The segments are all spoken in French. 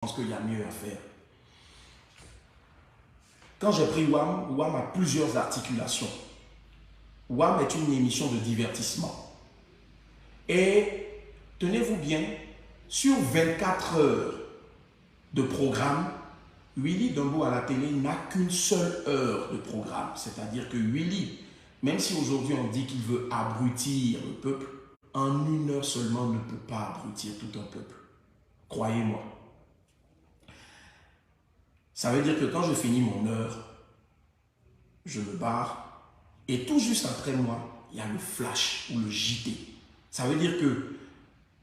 pense qu'il y a mieux à faire. Quand j'ai pris WAM, WAM a plusieurs articulations. WAM est une émission de divertissement. Et tenez-vous bien, sur 24 heures de programme, Willy Dembo à la télé n'a qu'une seule heure de programme. C'est-à-dire que Willy, même si aujourd'hui on dit qu'il veut abrutir le peuple, en une heure seulement ne peut pas abrutir tout un peuple. Croyez-moi. Ça veut dire que quand je finis mon heure, je me barre et tout juste après moi, il y a le flash ou le JT. Ça veut dire que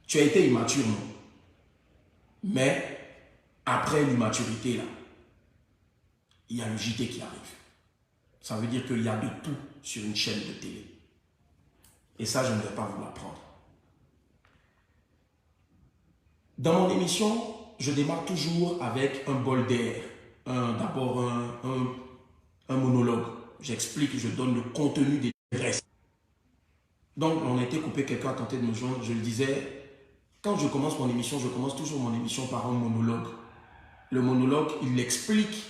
tu as été immature, non? Mais après l'immaturité, là, il y a le JT qui arrive. Ça veut dire qu'il y a de tout sur une chaîne de télé. Et ça, je ne vais pas vous l'apprendre. Dans mon émission, je démarre toujours avec un bol d'air. D'abord un monologue. J'explique, je donne le contenu des restes. Donc, on a été coupé, quelqu'un a tenté de me joindre. Je le disais, quand je commence mon émission, je commence toujours mon émission par un monologue. Le monologue, il explique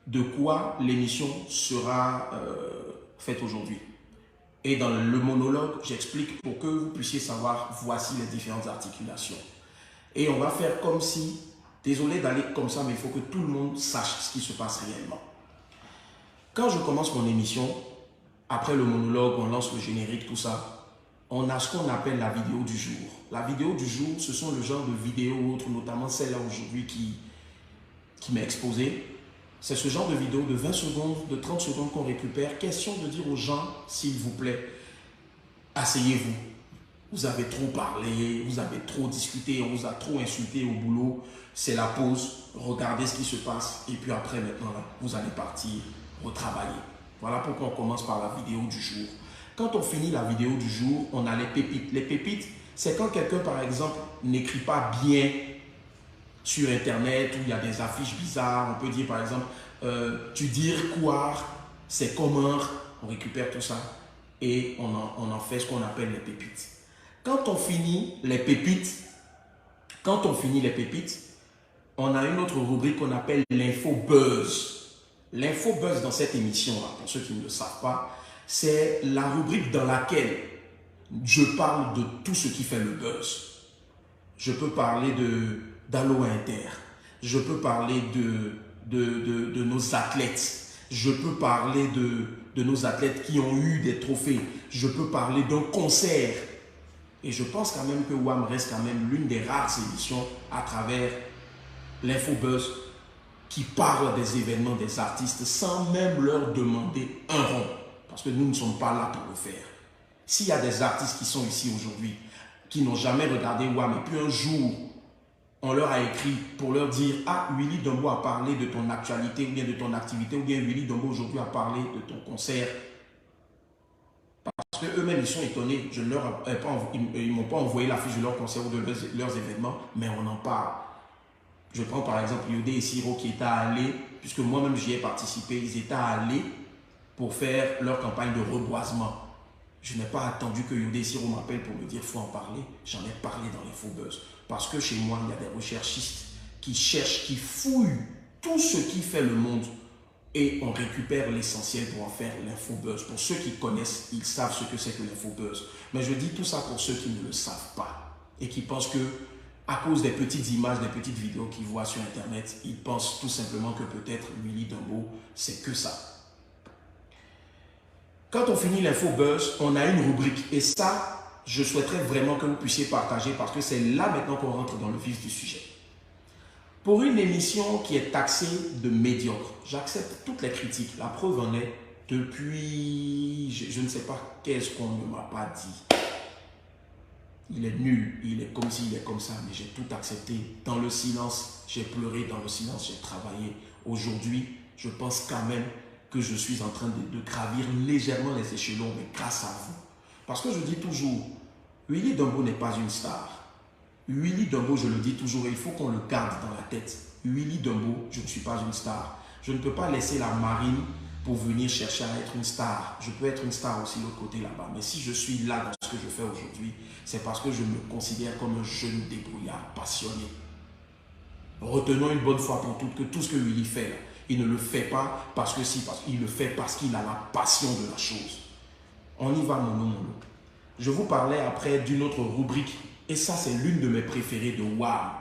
de quoi l'émission sera faite aujourd'hui. Et dans le monologue, j'explique pour que vous puissiez savoir, voici les différentes articulations. Et on va faire comme si, désolé d'aller comme ça, mais il faut que tout le monde sache ce qui se passe réellement. Quand je commence mon émission, après le monologue, on lance le générique, tout ça, on a ce qu'on appelle la vidéo du jour. La vidéo du jour, ce sont le genre de vidéos autres, notamment celle-là aujourd'hui qui m'a exposé. C'est ce genre de vidéo de 20 secondes, de 30 secondes qu'on récupère. Question de dire aux gens, s'il vous plaît, asseyez-vous. Vous avez trop parlé, vous avez trop discuté, on vous a trop insulté au boulot. C'est la pause, regardez ce qui se passe. Et puis après, maintenant, là, vous allez partir retravailler. Voilà pourquoi on commence par la vidéo du jour. Quand on finit la vidéo du jour, on a les pépites. Les pépites, c'est quand quelqu'un, par exemple, n'écrit pas bien sur Internet, où il y a des affiches bizarres. On peut dire, par exemple, tu dire quoi, c'est comment. On récupère tout ça et on en fait ce qu'on appelle les pépites. Quand on finit les pépites, on a une autre rubrique qu'on appelle l'info buzz. L'info buzz dans cette émission-là, pour ceux qui ne le savent pas, c'est la rubrique dans laquelle je parle de tout ce qui fait le buzz. Je peux parler d'Allo Inter, je peux parler de nos athlètes, je peux parler de nos athlètes qui ont eu des trophées, je peux parler d'un concert. Et je pense quand même que WAM reste quand même l'une des rares émissions à travers l'infobuzz qui parle des événements des artistes sans même leur demander un rond. Parce que nous ne sommes pas là pour le faire. S'il y a des artistes qui sont ici aujourd'hui, qui n'ont jamais regardé WAM, et puis un jour, on leur a écrit pour leur dire « Ah, Willy Dembo a parlé de ton actualité, ou bien de ton activité, ou bien Willy Dembo aujourd'hui a parlé de ton concert. » Parce qu'eux-mêmes, ils sont étonnés. Ils ne m'ont pas envoyé l'affiche de leur concert ou de leurs événements, mais on en parle. Je prends par exemple Yodé et Siro qui étaient allés, puisque moi-même j'y ai participé, ils étaient allés pour faire leur campagne de reboisement. Je n'ai pas attendu que Yodé et Siro m'appellent pour me dire qu'il faut en parler. J'en ai parlé dans l'infobuzz. Parce que chez moi, il y a des recherchistes qui cherchent, qui fouillent tout ce qui fait le monde. Et on récupère l'essentiel pour en faire l'infobuzz. Pour ceux qui connaissent, ils savent ce que c'est que l'infobuzz. Mais je dis tout ça pour ceux qui ne le savent pas et qui pensent que, à cause des petites images, des petites vidéos qu'ils voient sur Internet, ils pensent tout simplement que peut-être Willy Dembo, c'est que ça. Quand on finit l'infobuzz, on a une rubrique. Et ça, je souhaiterais vraiment que vous puissiez partager parce que c'est là maintenant qu'on rentre dans le vif du sujet. Pour une émission qui est taxée de médiocre, j'accepte toutes les critiques. La preuve en est, depuis, je ne sais pas qu'est-ce qu'on ne m'a pas dit. Il est nul, il est comme ci, il est comme ça, mais j'ai tout accepté. Dans le silence, j'ai pleuré, dans le silence, j'ai travaillé. Aujourd'hui, je pense quand même que je suis en train de gravir légèrement les échelons, mais grâce à vous. Parce que je dis toujours, Willy Dembo n'est pas une star. Willy Dembo, je le dis toujours, il faut qu'on le garde dans la tête. Willy Dembo, je ne suis pas une star. Je ne peux pas laisser la marine pour venir chercher à être une star. Je peux être une star aussi de l'autre côté là-bas. Mais si je suis là dans ce que je fais aujourd'hui, c'est parce que je me considère comme un jeune débrouillard passionné. Retenons une bonne fois pour toutes que tout ce que Willy fait, là, il ne le fait pas parce que si, il le fait parce qu'il a la passion de la chose. On y va, mon. Je vous parlais après d'une autre rubrique, et ça, c'est l'une de mes préférées de WAM.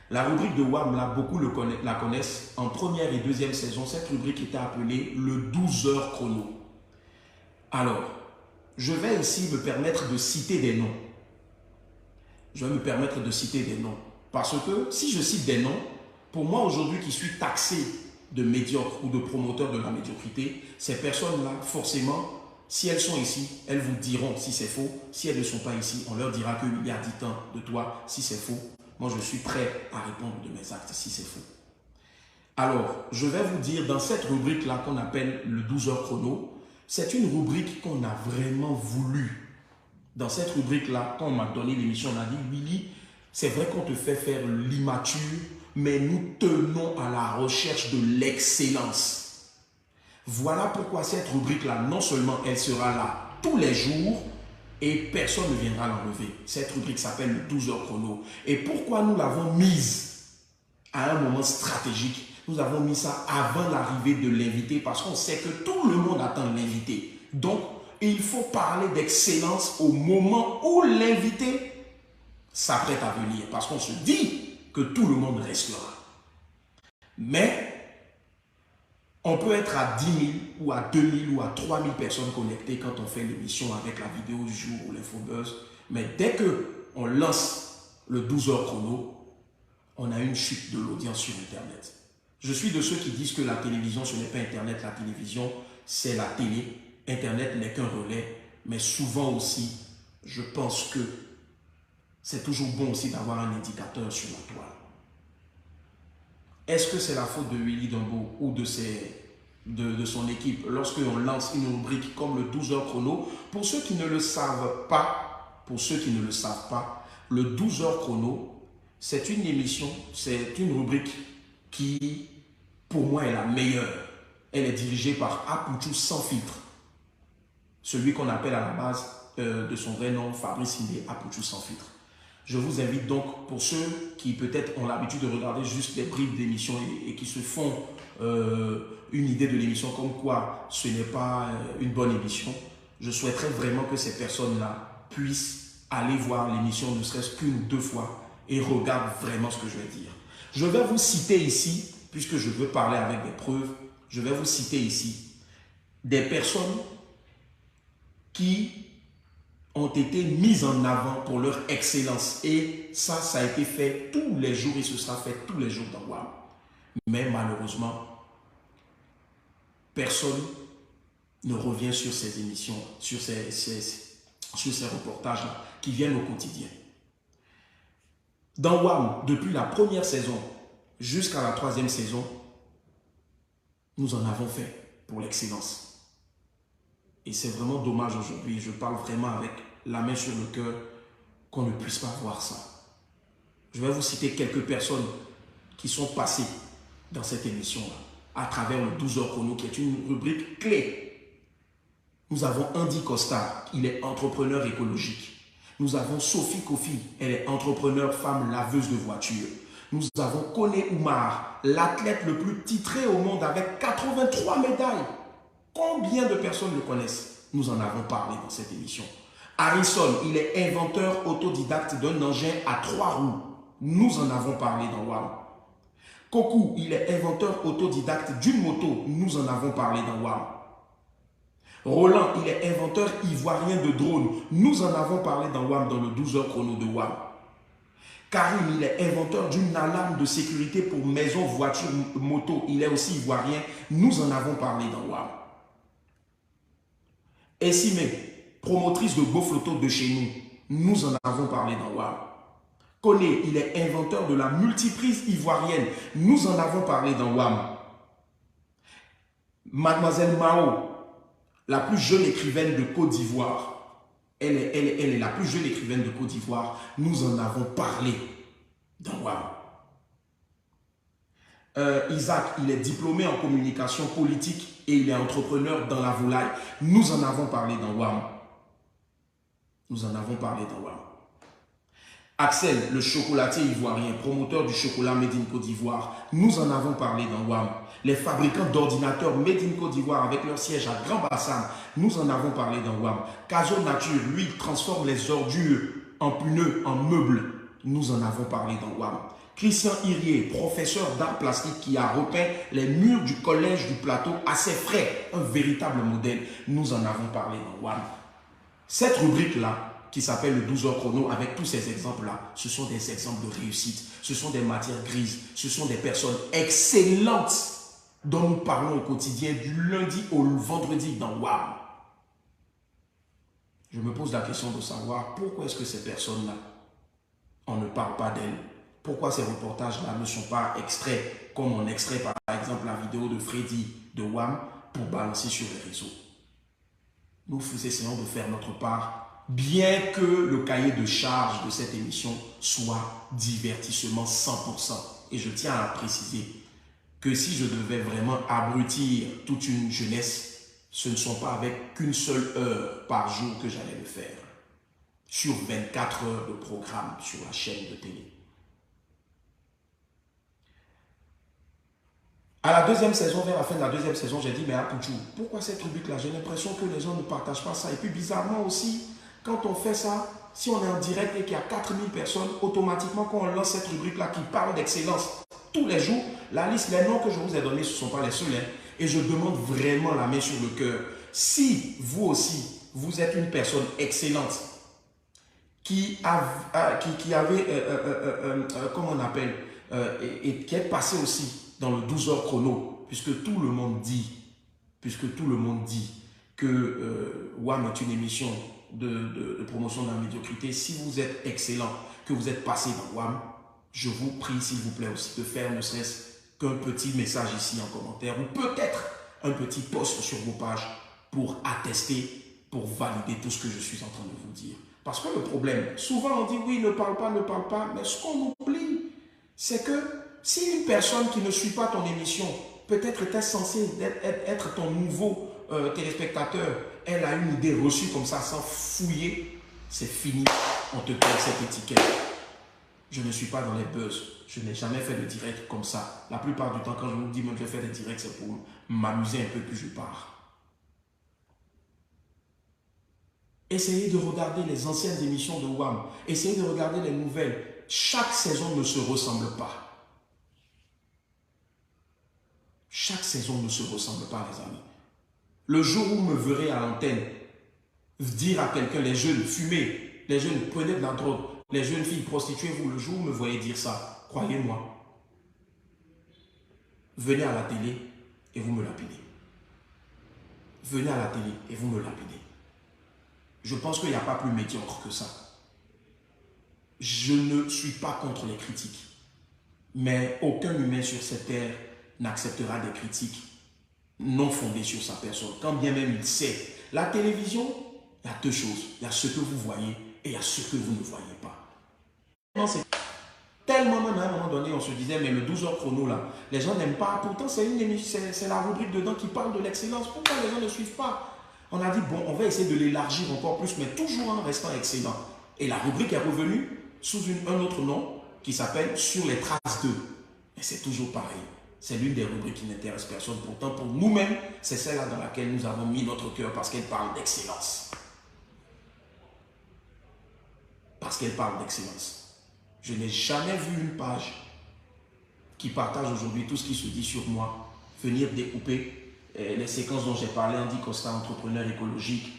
La rubrique de WAM, là, beaucoup la connaissent. En première et deuxième saison, cette rubrique était appelée le 12 heures chrono. Alors, je vais ici me permettre de citer des noms. Je vais me permettre de citer des noms. Parce que si je cite des noms, pour moi aujourd'hui qui suis taxé de médiocre ou de promoteur de la médiocrité, ces personnes-là, forcément, si elles sont ici, elles vous diront si c'est faux. Si elles ne sont pas ici, on leur dira que il y a 10 ans de toi si c'est faux. Moi, je suis prêt à répondre de mes actes si c'est faux. Alors, je vais vous dire, dans cette rubrique-là qu'on appelle le 12 heures chrono, c'est une rubrique qu'on a vraiment voulu. Dans cette rubrique-là, quand on m'a donné l'émission, on a dit, Willy, c'est vrai qu'on te fait faire l'immature, mais nous tenons à la recherche de l'excellence. Voilà pourquoi cette rubrique-là, non seulement elle sera là tous les jours, et personne ne viendra l'enlever. Cette rubrique s'appelle le 12 heures chrono. Et pourquoi nous l'avons mise à un moment stratégique? Nous avons mis ça avant l'arrivée de l'invité parce qu'on sait que tout le monde attend l'invité. Donc, il faut parler d'excellence au moment où l'invité s'apprête à venir. Parce qu'on se dit que tout le monde restera. Mais, on peut être à 10 000 ou à 2 000 ou à 3 000 personnes connectées quand on fait l'émission avec la vidéo du jour ou l'infobuzz. Mais dès qu'on lance le 12 heures chrono, on a une chute de l'audience sur Internet. Je suis de ceux qui disent que la télévision, ce n'est pas Internet. La télévision, c'est la télé. Internet n'est qu'un relais. Mais souvent aussi, je pense que c'est toujours bon aussi d'avoir un indicateur sur la toile. Est-ce que c'est la faute de Willy Dembo ou de son équipe lorsqu'on lance une rubrique comme le 12 heures chrono? Pour ceux qui ne le savent pas, le 12 heures chrono, c'est une émission, c'est une rubrique qui, pour moi, est la meilleure. Elle est dirigée par Apouchou Sans Filtre. Celui qu'on appelle à la base de son vrai nom, Fabrice Hindé, Apouchou Sans Filtre. Je vous invite donc, pour ceux qui peut-être ont l'habitude de regarder juste des bribes d'émissions et qui se font une idée de l'émission comme quoi ce n'est pas une bonne émission, je souhaiterais vraiment que ces personnes-là puissent aller voir l'émission ne serait-ce qu'une ou deux fois et regardent vraiment ce que je vais dire. Je vais vous citer ici, puisque je veux parler avec des preuves, je vais vous citer ici des personnes qui ont été mises en avant pour leur excellence. Et ça a été fait tous les jours et ce sera fait tous les jours dans WAM. Mais malheureusement, personne ne revient sur ces émissions, sur ces reportages-là qui viennent au quotidien. Dans WAM, depuis la première saison jusqu'à la 3e saison, nous en avons fait pour l'excellence. Et c'est vraiment dommage aujourd'hui, je parle vraiment avec la main sur le cœur, qu'on ne puisse pas voir ça. Je vais vous citer quelques personnes qui sont passées dans cette émission-là, à travers le 12 heures chrono, qui est une rubrique clé. Nous avons Andy Costa, il est entrepreneur écologique. Nous avons Sophie Kofi, elle est entrepreneur femme laveuse de voitures. Nous avons Koné Oumar, l'athlète le plus titré au monde avec 83 médailles. Combien de personnes le connaissent? Nous en avons parlé dans cette émission. Harrison, il est inventeur autodidacte d'un engin à 3 roues. Nous en avons parlé dans WAM. Kokou, il est inventeur autodidacte d'une moto. Nous en avons parlé dans WAM. Roland, il est inventeur ivoirien de drone. Nous en avons parlé dans WAM, dans le 12 heures chrono de WAM. Karim, il est inventeur d'une alarme de sécurité pour maison, voiture, moto. Il est aussi ivoirien. Nous en avons parlé dans WAM. Essimé, promotrice de GoFloto de chez nous. Nous en avons parlé dans WAM. Koné, il est inventeur de la multiprise ivoirienne. Nous en avons parlé dans WAM. Mademoiselle Mao, la plus jeune écrivaine de Côte d'Ivoire. Elle est la plus jeune écrivaine de Côte d'Ivoire. Nous en avons parlé dans WAM. Isaac, il est diplômé en communication politique et il est entrepreneur dans la volaille. Nous en avons parlé dans WAM. Nous en avons parlé dans WAM. Axel, le chocolatier ivoirien, promoteur du chocolat Made in Côte d'Ivoire, nous en avons parlé dans WAM. Les fabricants d'ordinateurs Made in Côte d'Ivoire avec leur siège à Grand Bassam, nous en avons parlé dans WAM. Caso Nature, lui, transforme les ordures en pneus, en meubles, nous en avons parlé dans WAM. Christian Irier, professeur d'art plastique qui a repeint les murs du collège du Plateau à ses frais, un véritable modèle, nous en avons parlé dans WAM. Cette rubrique-là, qui s'appelle le 12 heures chrono, avec tous ces exemples-là, ce sont des exemples de réussite, ce sont des matières grises, ce sont des personnes excellentes dont nous parlons au quotidien du lundi au vendredi dans WAM. Je me pose la question de savoir pourquoi est-ce que ces personnes-là, on ne parle pas d'elles. Pourquoi ces reportages-là ne sont pas extraits, comme on extrait par exemple la vidéo de Freddy de WAM pour balancer sur les réseaux. Nous essayons de faire notre part, bien que le cahier de charge de cette émission soit divertissement 100%. Et je tiens à préciser que si je devais vraiment abrutir toute une jeunesse, ce ne sont pas avec qu'une seule heure par jour que j'allais le faire. Sur 24 heures de programme sur la chaîne de télé. À la deuxième saison, vers la fin de la deuxième saison, j'ai dit, mais Apouchou, pourquoi cette rubrique-là? J'ai l'impression que les gens ne partagent pas ça. Et puis bizarrement aussi, quand on fait ça, si on est en direct et qu'il y a 4000 personnes, automatiquement, quand on lance cette rubrique-là qui parle d'excellence tous les jours, la liste, les noms que je vous ai donnés, ce ne sont pas les seuls. Et je demande vraiment la main sur le cœur. Si vous aussi, vous êtes une personne excellente, qui avait, comment on appelle, et qui est passé aussi dans le 12 heures chrono, puisque tout le monde dit que WAM est une émission de promotion de la médiocrité. Si vous êtes excellent, que vous êtes passé dans WAM, je vous prie s'il vous plaît aussi de faire ne serait-ce qu'un petit message ici en commentaire ou peut-être un petit post sur vos pages pour attester, pour valider tout ce que je suis en train de vous dire. Parce que le problème, souvent on dit oui, ne parle pas, mais ce qu'on oublie, c'est que si une personne qui ne suit pas ton émission, peut-être était censée être ton nouveau téléspectateur, elle a une idée reçue comme ça, sans fouiller, c'est fini, on te colle cette étiquette. Je ne suis pas dans les buzz, je n'ai jamais fait de direct comme ça. La plupart du temps, quand je vous dis même que je fais des directs, c'est pour m'amuser un peu, puis je pars. Essayez de regarder les anciennes émissions de WAM. Essayez de regarder les nouvelles. Chaque saison ne se ressemble pas. Chaque saison ne se ressemble pas, les amis. Le jour où vous me verrez à l'antenne dire à quelqu'un, les jeunes, fumez, les jeunes, prenez de la drogue, les jeunes filles, prostituez-vous, le jour où vous me voyez dire ça, croyez-moi, venez à la télé et vous me lapidez. Venez à la télé et vous me lapidez. Je pense qu'il n'y a pas plus médiocre que ça. Je ne suis pas contre les critiques. Mais aucun humain sur cette terre n'acceptera des critiques non fondées sur sa personne. Quand bien même il sait. La télévision, il y a deux choses. Il y a ce que vous voyez et il y a ce que vous ne voyez pas. C'est tellement même à un moment donné, on se disait, mais le 12 heures chrono là, les gens n'aiment pas. Pourtant, c'est la rubrique dedans qui parle de l'excellence. Pourquoi les gens ne suivent pas? On a dit, bon, on va essayer de l'élargir encore plus, mais toujours en restant excellent. Et la rubrique est revenue sous un autre nom qui s'appelle Sur les traces d'eux. Et c'est toujours pareil. C'est l'une des rubriques qui n'intéresse personne. Pourtant, pour nous-mêmes, c'est celle-là dans laquelle nous avons mis notre cœur parce qu'elle parle d'excellence. Parce qu'elle parle d'excellence. Je n'ai jamais vu une page qui partage aujourd'hui tout ce qui se dit sur moi, venir découper les séquences dont j'ai parlé, Andy Costa, entrepreneur écologique,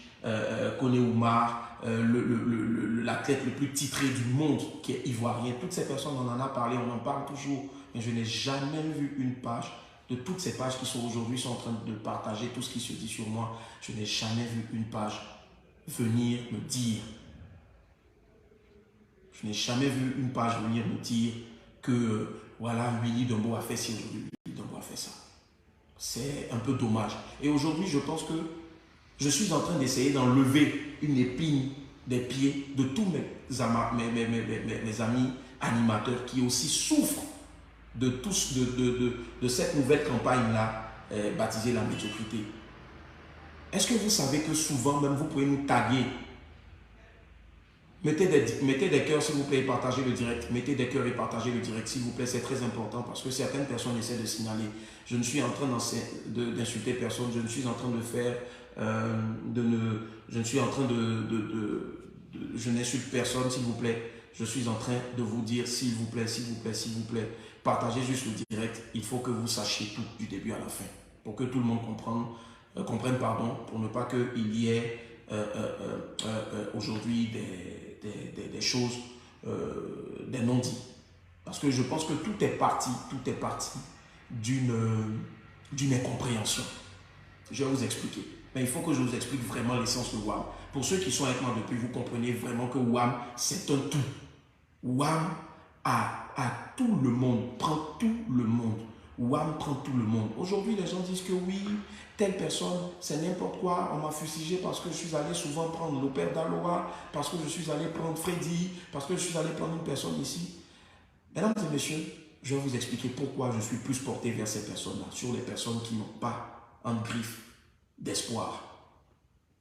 Kone Oumar, l'athlète le plus titré du monde qui est ivoirien. Toutes ces personnes, on en a parlé, on en parle toujours. Mais je n'ai jamais vu une page de toutes ces pages qui sont aujourd'hui en train de partager tout ce qui se dit sur moi. Je n'ai jamais vu une page venir me dire. Je n'ai jamais vu une page venir me dire que voilà, Willy Dombo a fait ci aujourd'hui, Willy Dombo a fait ça. C'est un peu dommage. Et aujourd'hui, je pense que je suis en train d'essayer d'enlever une épine des pieds de tous mes amis animateurs qui aussi souffrent de cette nouvelle campagne-là baptisée la médiocrité. Est-ce que vous savez que souvent, même vous pouvez nous taguer Mettez des cœurs, s'il vous plaît, et partagez le direct. Mettez des cœurs et partagez le direct, s'il vous plaît. C'est très important parce que certaines personnes essaient de signaler. Je ne suis en train d'insulter personne. Je ne suis en train de faire... je ne suis en train je n'insulte personne, s'il vous plaît. Je suis en train de vous dire, s'il vous plaît, s'il vous plaît, s'il vous plaît. Partagez juste le direct. Il faut que vous sachiez tout du début à la fin. Pour que tout le monde comprenne, pour ne pas qu'il y ait aujourd'hui des choses, des non-dits. Parce que je pense que tout est parti d'une incompréhension. Je vais vous expliquer. Mais il faut que je vous explique vraiment l'essence de WAM. Pour ceux qui sont avec moi depuis, vous comprenez vraiment que WAM, c'est un tout. WAM a tout le monde, prend tout le monde. WAM prend tout le monde. Aujourd'hui, les gens disent que oui, telle personne, c'est n'importe quoi. On m'a fustigé parce que je suis allé souvent prendre le père d'Aloha, parce que je suis allé prendre Freddy, parce que je suis allé prendre une personne ici. Mesdames et messieurs, je vais vous expliquer pourquoi je suis plus porté vers ces personnes-là, sur les personnes qui n'ont pas un griffe d'espoir.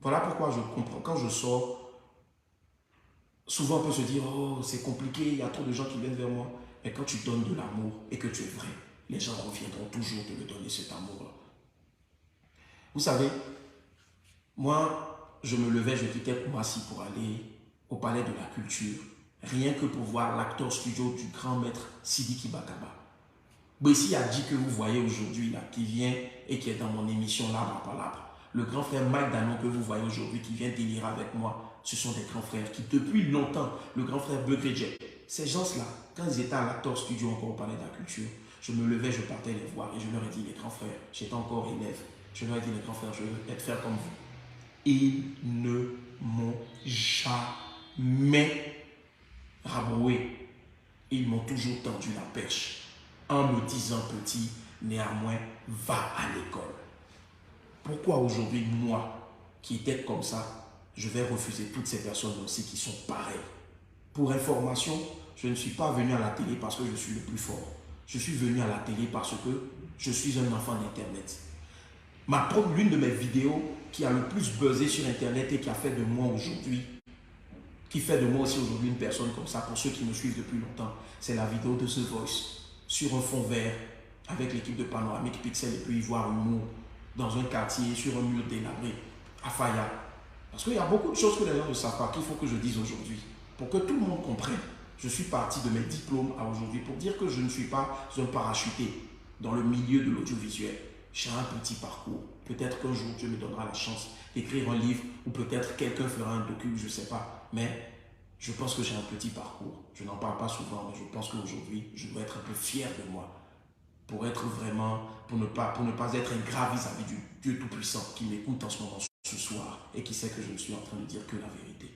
Voilà pourquoi je comprends. Quand je sors, souvent on peut se dire, oh, c'est compliqué, il y a trop de gens qui viennent vers moi. Mais quand tu donnes de l'amour et que tu es vrai, les gens reviendront toujours te le donner, cet amour-là. Vous savez, moi, je me levais, je quittais Koumassi pour aller au Palais de la Culture, rien que pour voir l'acteur studio du grand maître Sidiki Bakaba. Bessi a dit que vous voyez aujourd'hui, là, qui vient et qui est dans mon émission L'arbre à Palabre. Le grand frère Mike Danon que vous voyez aujourd'hui, qui vient délirer avec moi, ce sont des grands frères qui, depuis longtemps, le grand frère Begrejek, ces gens-là, quand ils étaient à l'acteur studio encore au Palais de la Culture, je me levais, je partais les voir et je leur ai dit, les grands frères, j'étais encore élève, je leur ai dit, les grands frères, je veux être frère comme vous. Ils ne m'ont jamais rabroué. Ils m'ont toujours tendu la perche en me disant, petit, néanmoins, va à l'école. Pourquoi aujourd'hui, moi, qui étais comme ça, je vais refuser toutes ces personnes aussi qui sont pareilles? Pour information, je ne suis pas venu à la télé parce que je suis le plus fort. Je suis venu à la télé parce que je suis un enfant d'Internet. L'une de mes vidéos qui a le plus buzzé sur Internet et qui a fait de moi aujourd'hui, qui fait de moi aussi aujourd'hui une personne comme ça, pour ceux qui me suivent depuis longtemps, c'est la vidéo de The Voice, sur un fond vert, avec l'équipe de Panoramique Pixel et puis Ivoire Humour, dans un quartier, sur un mur délabré, à Faya. Parce qu'il y a beaucoup de choses que les gens ne savent pas, qu'il faut que je dise aujourd'hui, pour que tout le monde comprenne. Je suis parti de mes diplômes à aujourd'hui pour dire que je ne suis pas un parachuté dans le milieu de l'audiovisuel. J'ai un petit parcours. Peut-être qu'un jour, Dieu me donnera la chance d'écrire un livre ou peut-être quelqu'un fera un docu, je ne sais pas. Mais je pense que j'ai un petit parcours. Je n'en parle pas souvent, mais je pense qu'aujourd'hui, je dois être un peu fier de moi pour être vraiment, pour ne pas être ingrat vis-à-vis du Dieu Tout-Puissant qui m'écoute en ce moment, ce soir, et qui sait que je ne suis en train de dire que la vérité.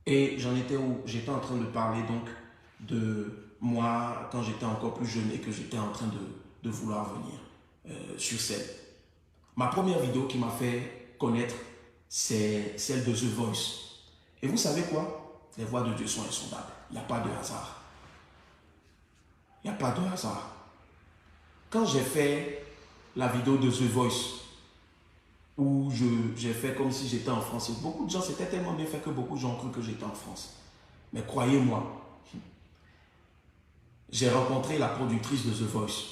Et j'en étais où? J'étais en train de parler donc de moi quand j'étais encore plus jeune et que j'étais en train de vouloir venir sur scène. Ma première vidéo qui m'a fait connaître, c'est celle de The Voice. Et vous savez quoi? Les voix de Dieu sont insondables. Il n'y a pas de hasard. Il n'y a pas de hasard. Quand j'ai fait la vidéo de The Voice, où j'ai fait comme si j'étais en France, et beaucoup de gens, c'était tellement bien fait que beaucoup de gens ont cru que j'étais en France. Mais croyez-moi, j'ai rencontré la productrice de The Voice,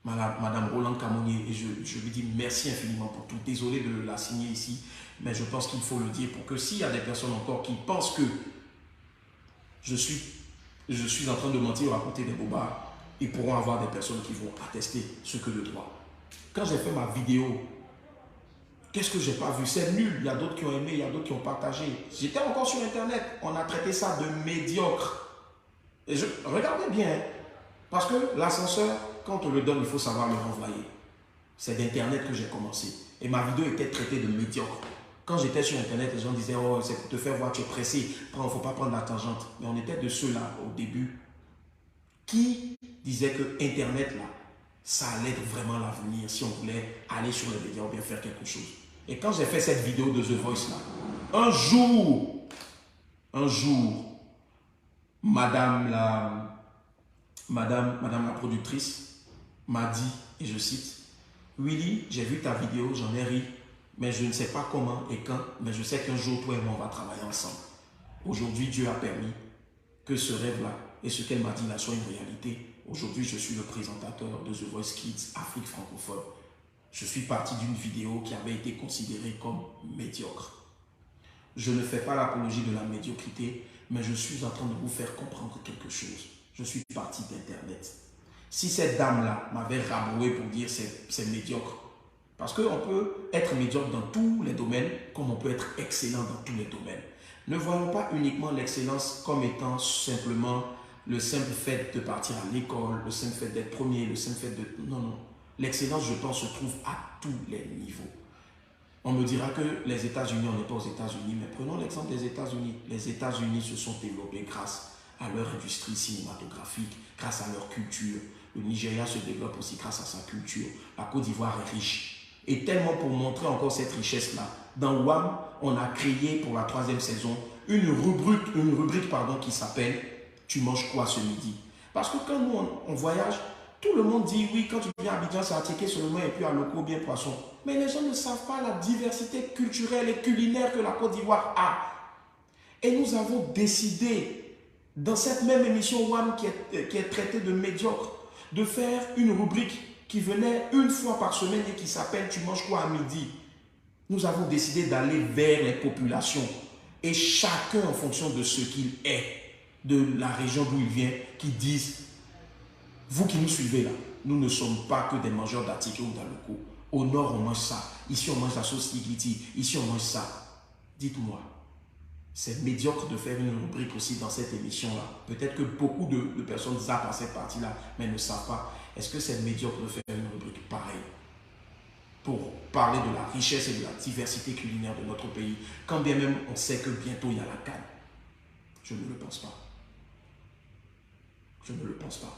Madame Roland Camonier, et je lui dis merci infiniment pour tout. Désolé de la signer ici, mais je pense qu'il faut le dire pour que s'il y a des personnes encore qui pensent que je suis en train de mentir ou raconter des bobards, ils pourront avoir des personnes qui vont attester ce que de droit. Quand j'ai fait ma vidéo, qu'est-ce que j'ai pas vu? C'est nul. Il y a d'autres qui ont aimé, il y a d'autres qui ont partagé. J'étais encore sur Internet. On a traité ça de médiocre. Et regardez bien, parce que l'ascenseur, quand on le donne, il faut savoir le renvoyer. C'est d'Internet que j'ai commencé. Et ma vidéo était traitée de médiocre. Quand j'étais sur Internet, les gens disaient, oh, c'est pour te faire voir, tu es pressé. Il ne faut pas prendre la tangente. Mais on était de ceux-là, au début, qui disaient que Internet, là, ça allait être vraiment l'avenir si on voulait aller sur les médias ou bien faire quelque chose. Et quand j'ai fait cette vidéo de The Voice, là, un jour, Madame la productrice m'a dit, et je cite, Willy, j'ai vu ta vidéo, j'en ai ri, mais je ne sais pas comment et quand, mais je sais qu'un jour, toi et moi, on va travailler ensemble. Aujourd'hui, Dieu a permis que ce rêve-là et ce qu'elle m'a dit là soit une réalité. Aujourd'hui, je suis le présentateur de The Voice Kids Afrique francophone. Je suis parti d'une vidéo qui avait été considérée comme médiocre. Je ne fais pas l'apologie de la médiocrité, mais je suis en train de vous faire comprendre quelque chose. Je suis parti d'Internet. Si cette dame-là m'avait rabroué pour dire c'est médiocre, parce qu'on peut être médiocre dans tous les domaines, comme on peut être excellent dans tous les domaines. Ne voyons pas uniquement l'excellence comme étant simplement le simple fait de partir à l'école, le simple fait d'être premier, le simple fait de... Non, non. L'excellence, je pense, se trouve à tous les niveaux. On me dira que les États-Unis, on n'est pas aux États-Unis, mais prenons l'exemple des États-Unis. Les États-Unis se sont développés grâce à leur industrie cinématographique, grâce à leur culture. Le Nigeria se développe aussi grâce à sa culture. La Côte d'Ivoire est riche. Et tellement pour montrer encore cette richesse-là, dans WAM, on a créé pour la 3e saison une rubrique qui s'appelle « Tu manges quoi ce midi ?» Parce que quand nous, on voyage, tout le monde dit oui, quand tu viens à Abidjan, c'est à ticket seulement et puis à locaux bien poisson. Mais les gens ne savent pas la diversité culturelle et culinaire que la Côte d'Ivoire a. Et nous avons décidé, dans cette même émission WAM qui est traitée de médiocre, de faire une rubrique qui venait une fois par semaine et qui s'appelle « Tu manges quoi à midi ?» Nous avons décidé d'aller vers les populations et chacun en fonction de ce qu'il est, de la région d'où il vient, qui disent « Vous qui nous suivez là, nous ne sommes pas que des mangeurs d'articles ou d'alocaux. Au nord, on mange ça. Ici, on mange la sauce Igiti. Ici, on mange ça. » Dites-moi, c'est médiocre de faire une rubrique aussi dans cette émission-là. Peut-être que beaucoup de personnes zappent à cette partie-là, mais ne savent pas. Est-ce que c'est médiocre de faire une rubrique pareille pour parler de la richesse et de la diversité culinaire de notre pays, quand bien même on sait que bientôt il y a la CAN? Je ne le pense pas. Je ne le pense pas.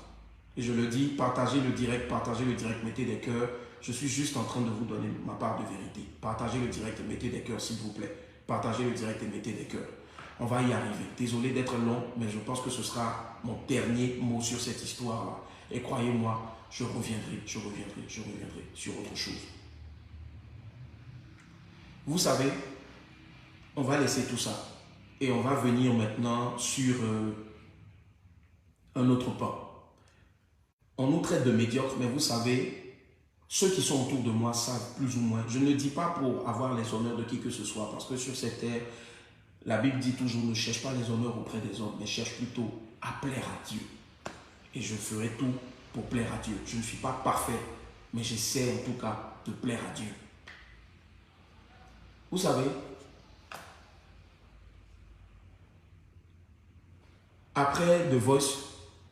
Et je le dis, partagez le direct, mettez des cœurs. Je suis juste en train de vous donner ma part de vérité. Partagez le direct et mettez des cœurs, s'il vous plaît. Partagez le direct et mettez des cœurs. On va y arriver. Désolé d'être long, mais je pense que ce sera mon dernier mot sur cette histoire-là. Et croyez-moi, je reviendrai sur autre chose. Vous savez, on va laisser tout ça et on va venir maintenant sur un autre pan. On nous traite de médiocres, mais vous savez, ceux qui sont autour de moi savent plus ou moins. Je ne dis pas pour avoir les honneurs de qui que ce soit, parce que sur cette terre, la Bible dit toujours, ne cherche pas les honneurs auprès des hommes, mais cherche plutôt à plaire à Dieu. Et je ferai tout pour plaire à Dieu. Je ne suis pas parfait, mais j'essaie en tout cas de plaire à Dieu. Vous savez, après The Voice,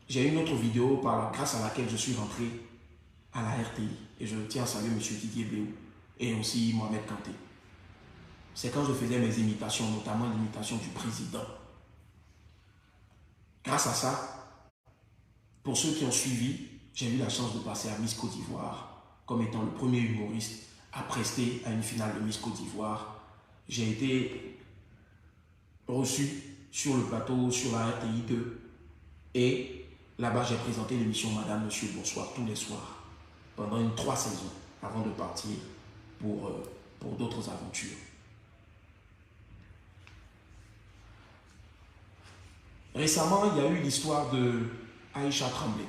j'ai une autre vidéo grâce à laquelle je suis rentré à la RTI. Et je tiens à saluer M. Didier Béou et aussi Mohamed Kanté. C'est quand je faisais mes imitations, notamment l'imitation du président. Grâce à ça, pour ceux qui ont suivi, j'ai eu la chance de passer à Miss Côte d'Ivoire comme étant le premier humoriste à prester à une finale de Miss Côte d'Ivoire. J'ai été reçu sur le plateau, sur la RTI 2. Et là-bas, j'ai présenté l'émission Madame, Monsieur, Bonsoir tous les soirs. Pendant 3 saisons, avant de partir pour d'autres aventures. Récemment, il y a eu l'histoire de Aïcha Tremblay.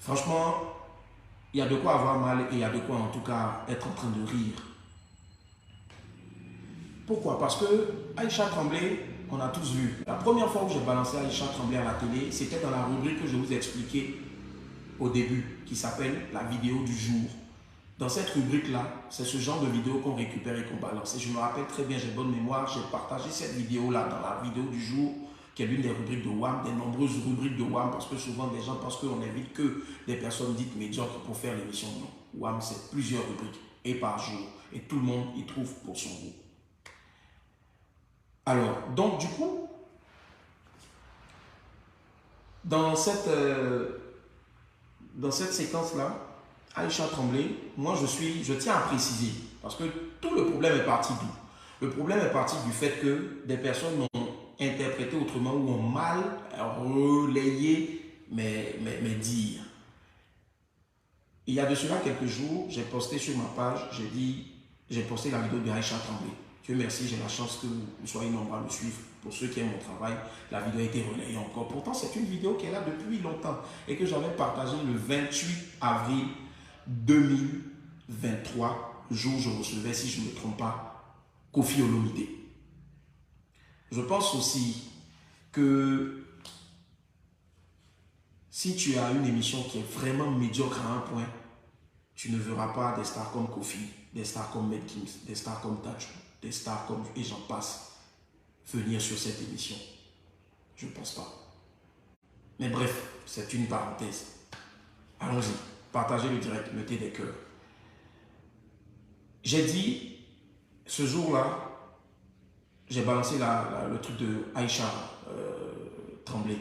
Franchement, il y a de quoi avoir mal et il y a de quoi en tout cas être en train de rire. Pourquoi? Parce que Aïcha Tremblay, on a tous vu. La première fois où j'ai balancé Aïcha Tremblay à la télé, c'était dans la rubrique que je vous ai expliqué au début, qui s'appelle la vidéo du jour. Dans cette rubrique-là, c'est ce genre de vidéo qu'on récupère et qu'on balance. Et je me rappelle très bien, j'ai bonne mémoire, j'ai partagé cette vidéo-là dans la vidéo du jour, qui est l'une des rubriques de WAM, des nombreuses rubriques de WAM, parce que souvent des gens pensent qu'on n'invite que des personnes dites médiocres pour faire l'émission. Non, WAM, c'est plusieurs rubriques, et par jour. Et tout le monde y trouve pour son goût. Alors, donc du coup, dans cette séquence-là, Aïcha Tremblay, moi je tiens à préciser, parce que tout le problème est parti d'où? Le problème est parti du fait que des personnes ont interprété autrement ou ont mal relayé mes dires. Il y a de cela quelques jours, j'ai posté sur ma page, j'ai dit j'ai posté la vidéo de Aïcha Tremblay. Dieu merci, j'ai la chance que vous soyez nombreux à me suivre. Pour ceux qui aiment mon travail, la vidéo a été relayée encore. Pourtant, c'est une vidéo qui est là depuis longtemps et que j'avais partagée le 28 avril 2023, jour où je recevais, si je ne me trompe pas, Koffi Olomide. Je pense aussi que si tu as une émission qui est vraiment médiocre à un point, tu ne verras pas des stars comme Koffi, des stars comme Medkins, des stars comme Tacho, des stars comme et j'en passe venir sur cette émission. Je ne pense pas. Mais bref, c'est une parenthèse. Allons-y. Partagez le direct, mettez des cœurs. J'ai dit, ce jour-là, j'ai balancé le truc de Aïcha Tremblay.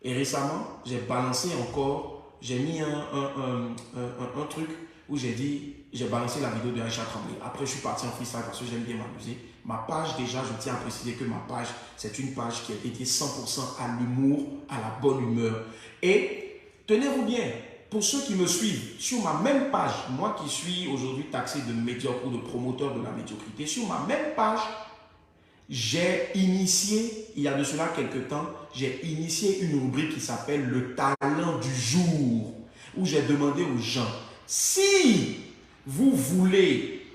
Et récemment, j'ai balancé encore, j'ai mis un truc où j'ai dit, j'ai balancé la vidéo de Aïcha Tremblay. Après, je suis parti en freestyle parce que j'aime bien m'amuser. Ma page, déjà, je tiens à préciser que ma page, c'est une page qui est dédiée 100% à l'humour, à la bonne humeur. Et tenez-vous bien, pour ceux qui me suivent, sur ma même page, moi qui suis aujourd'hui taxé de médiocre ou de promoteur de la médiocrité, sur ma même page, j'ai initié, il y a de cela quelques temps, j'ai initié une rubrique qui s'appelle le talent du jour, où j'ai demandé aux gens, si vous voulez,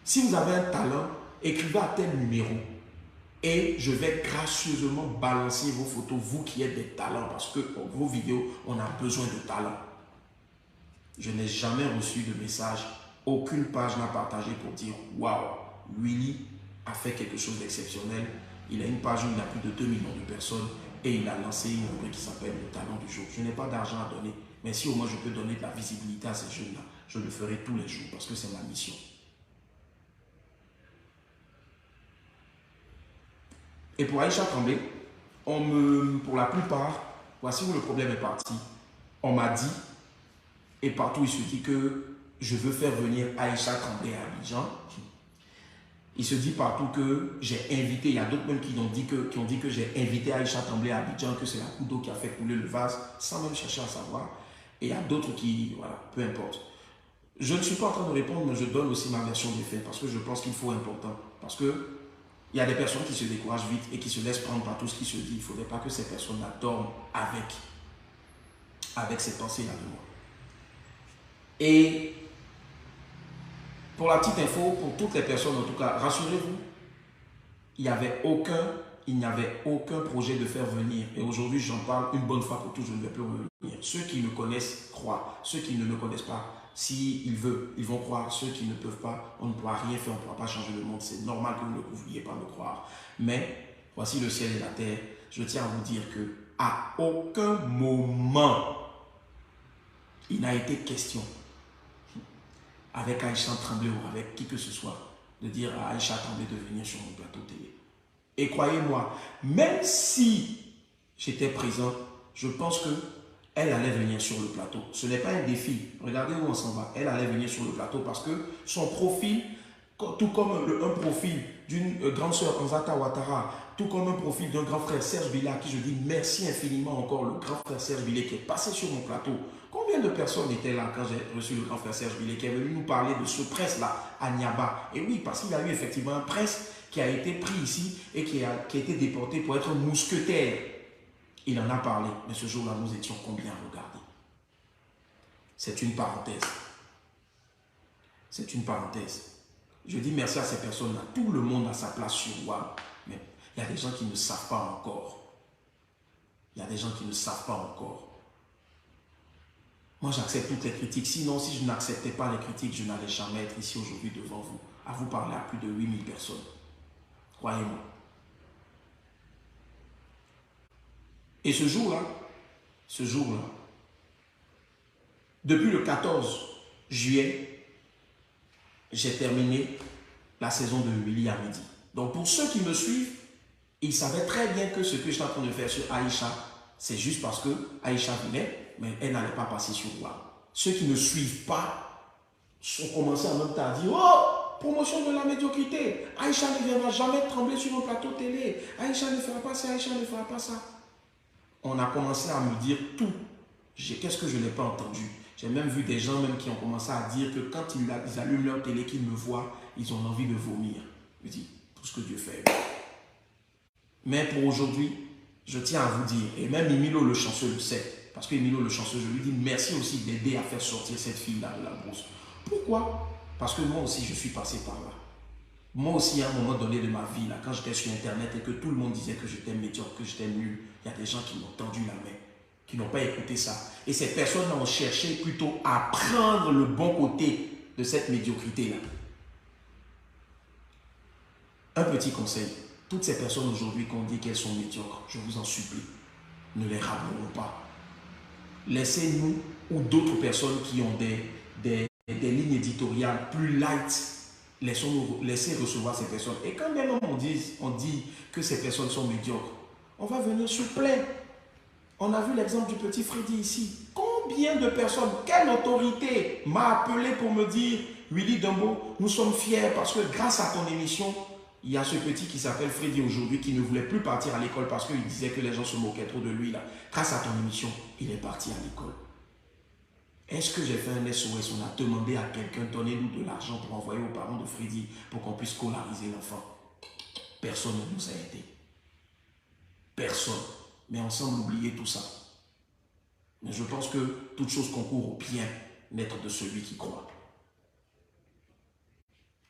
si vous avez un talent, écrivez à tel numéro et je vais gracieusement balancer vos photos, vous qui êtes des talents, parce que pour vos vidéos, on a besoin de talent. Je n'ai jamais reçu de message, aucune page n'a partagé pour dire « Waouh, Willy a fait quelque chose d'exceptionnel. Il a une page où il a plus de 2 millions de personnes et il a lancé une rubrique qui s'appelle le talent du jour. » Je n'ai pas d'argent à donner, mais si au moins je peux donner de la visibilité à ces jeunes-là, je le ferai tous les jours parce que c'est ma mission. Et pour Aïcha Tremblay, pour la plupart, voici où le problème est parti. On m'a dit, et partout il se dit que je veux faire venir Aïcha Tremblay à Abidjan. Il se dit partout que j'ai invité, il y a d'autres même qui ont dit que j'ai invité Aïcha Tremblay à Abidjan, que c'est la goutte d'eau qui a fait couler le vase, sans même chercher à savoir. Et il y a d'autres qui, voilà, peu importe. Je ne suis pas en train de répondre, mais je donne aussi ma version des faits, parce que je pense qu'il faut important. Parce que il y a des personnes qui se découragent vite et qui se laissent prendre par tout ce qui se dit. Il ne faudrait pas que ces personnes-là dorment avec ces pensées-là de moi. Et pour la petite info, pour toutes les personnes en tout cas, rassurez-vous, il n'y avait aucun projet de faire venir. Et aujourd'hui, j'en parle une bonne fois pour tous, je ne vais plus revenir. Ceux qui me connaissent croient. Ceux qui ne me connaissent pas, s'ils veulent, ils vont croire. Ceux qui ne peuvent pas, on ne pourra rien faire, on ne pourra pas changer le monde. C'est normal que vous ne pouviez pas me croire. Mais voici le ciel et la terre. Je tiens à vous dire que à aucun moment, il n'a été question avec Aïcha Tremblay ou avec qui que ce soit de dire à Aïcha Tremblay de venir sur mon plateau télé. Et croyez-moi, même si j'étais présent, je pense qu'elle allait venir sur le plateau. Ce n'est pas un défi. Regardez où on s'en va. Elle allait venir sur le plateau parce que son profil, tout comme un profil d'une grande sœur Nzata Ouattara, tout comme un profil d'un grand frère Serge Billet, à qui je dis merci infiniment encore, le grand frère Serge Billet qui est passé sur mon plateau. Combien de personnes étaient là quand j'ai reçu le grand frère Serge Billet qui est venu nous parler de ce prince-là à Niaba? Et oui, parce qu'il y a eu effectivement un prince qui a été pris ici et qui a été déporté pour être un mousquetaire. Il en a parlé, mais ce jour-là, nous étions combien à regarder? C'est une parenthèse. C'est une parenthèse. Je dis merci à ces personnes-là. Tout le monde a sa place sur WAM. Mais il y a des gens qui ne savent pas encore. Il y a des gens qui ne savent pas encore. Moi, j'accepte toutes les critiques. Sinon, si je n'acceptais pas les critiques, je n'allais jamais être ici aujourd'hui devant vous, à vous parler à plus de 8000 personnes. Croyez-moi. Et ce jour-là, depuis le 14 juillet, j'ai terminé la saison de Willy à midi. Donc, pour ceux qui me suivent, ils savaient très bien que ce que je suis en train de faire sur Aïcha, c'est juste parce que Aïcha venait, mais elle n'allait pas passer sur moi. Ceux qui ne suivent pas ont commencé en même temps à dire « Oh, promotion de la médiocrité, Aïcha ne viendra jamais trembler sur un plateau télé, Aïcha ne fera pas ça, Aïcha ne fera pas ça. » On a commencé à me dire tout. Qu'est-ce que je n'ai pas entendu? J'ai même vu des gens même qui ont commencé à dire que quand ils allument leur télé, qu'ils me voient, ils ont envie de vomir. Je dis, tout ce que Dieu fait. Mais pour aujourd'hui, je tiens à vous dire, et même Emilio le chanceux le sait, parce que Emilio le chanceux, je lui dis merci aussi d'aider à faire sortir cette fille-là de la brousse. Pourquoi? Parce que moi aussi, je suis passé par là. Moi aussi, à un moment donné de ma vie, là, quand j'étais sur Internet et que tout le monde disait que j'étais médiocre, que j'étais nul, il y a des gens qui m'ont tendu la main, qui n'ont pas écouté ça. Et ces personnes ont cherché plutôt à prendre le bon côté de cette médiocrité-là. Un petit conseil. Toutes ces personnes aujourd'hui qu'on dit qu'elles sont médiocres, je vous en supplie, ne les rabrouons pas. Laissez-nous ou d'autres personnes qui ont des lignes éditoriales plus light, laissez recevoir ces personnes. Et quand même on dit que ces personnes sont médiocres, on va venir sur plein. On a vu l'exemple du petit Freddy ici. Combien de personnes, quelle autorité m'a appelé pour me dire, Willy Dumbo, nous sommes fiers parce que grâce à ton émission, il y a ce petit qui s'appelle Freddy aujourd'hui qui ne voulait plus partir à l'école parce qu'il disait que les gens se moquaient trop de lui là. Grâce à ton émission, il est parti à l'école. Est-ce que j'ai fait un SOS? On a demandé à quelqu'un, donnez-nous de l'argent pour envoyer aux parents de Freddy pour qu'on puisse scolariser l'enfant. Personne ne nous a aidés. Personne. Mais on semble oublier tout ça. Mais je pense que toute chose concourt au bien-être de celui qui croit.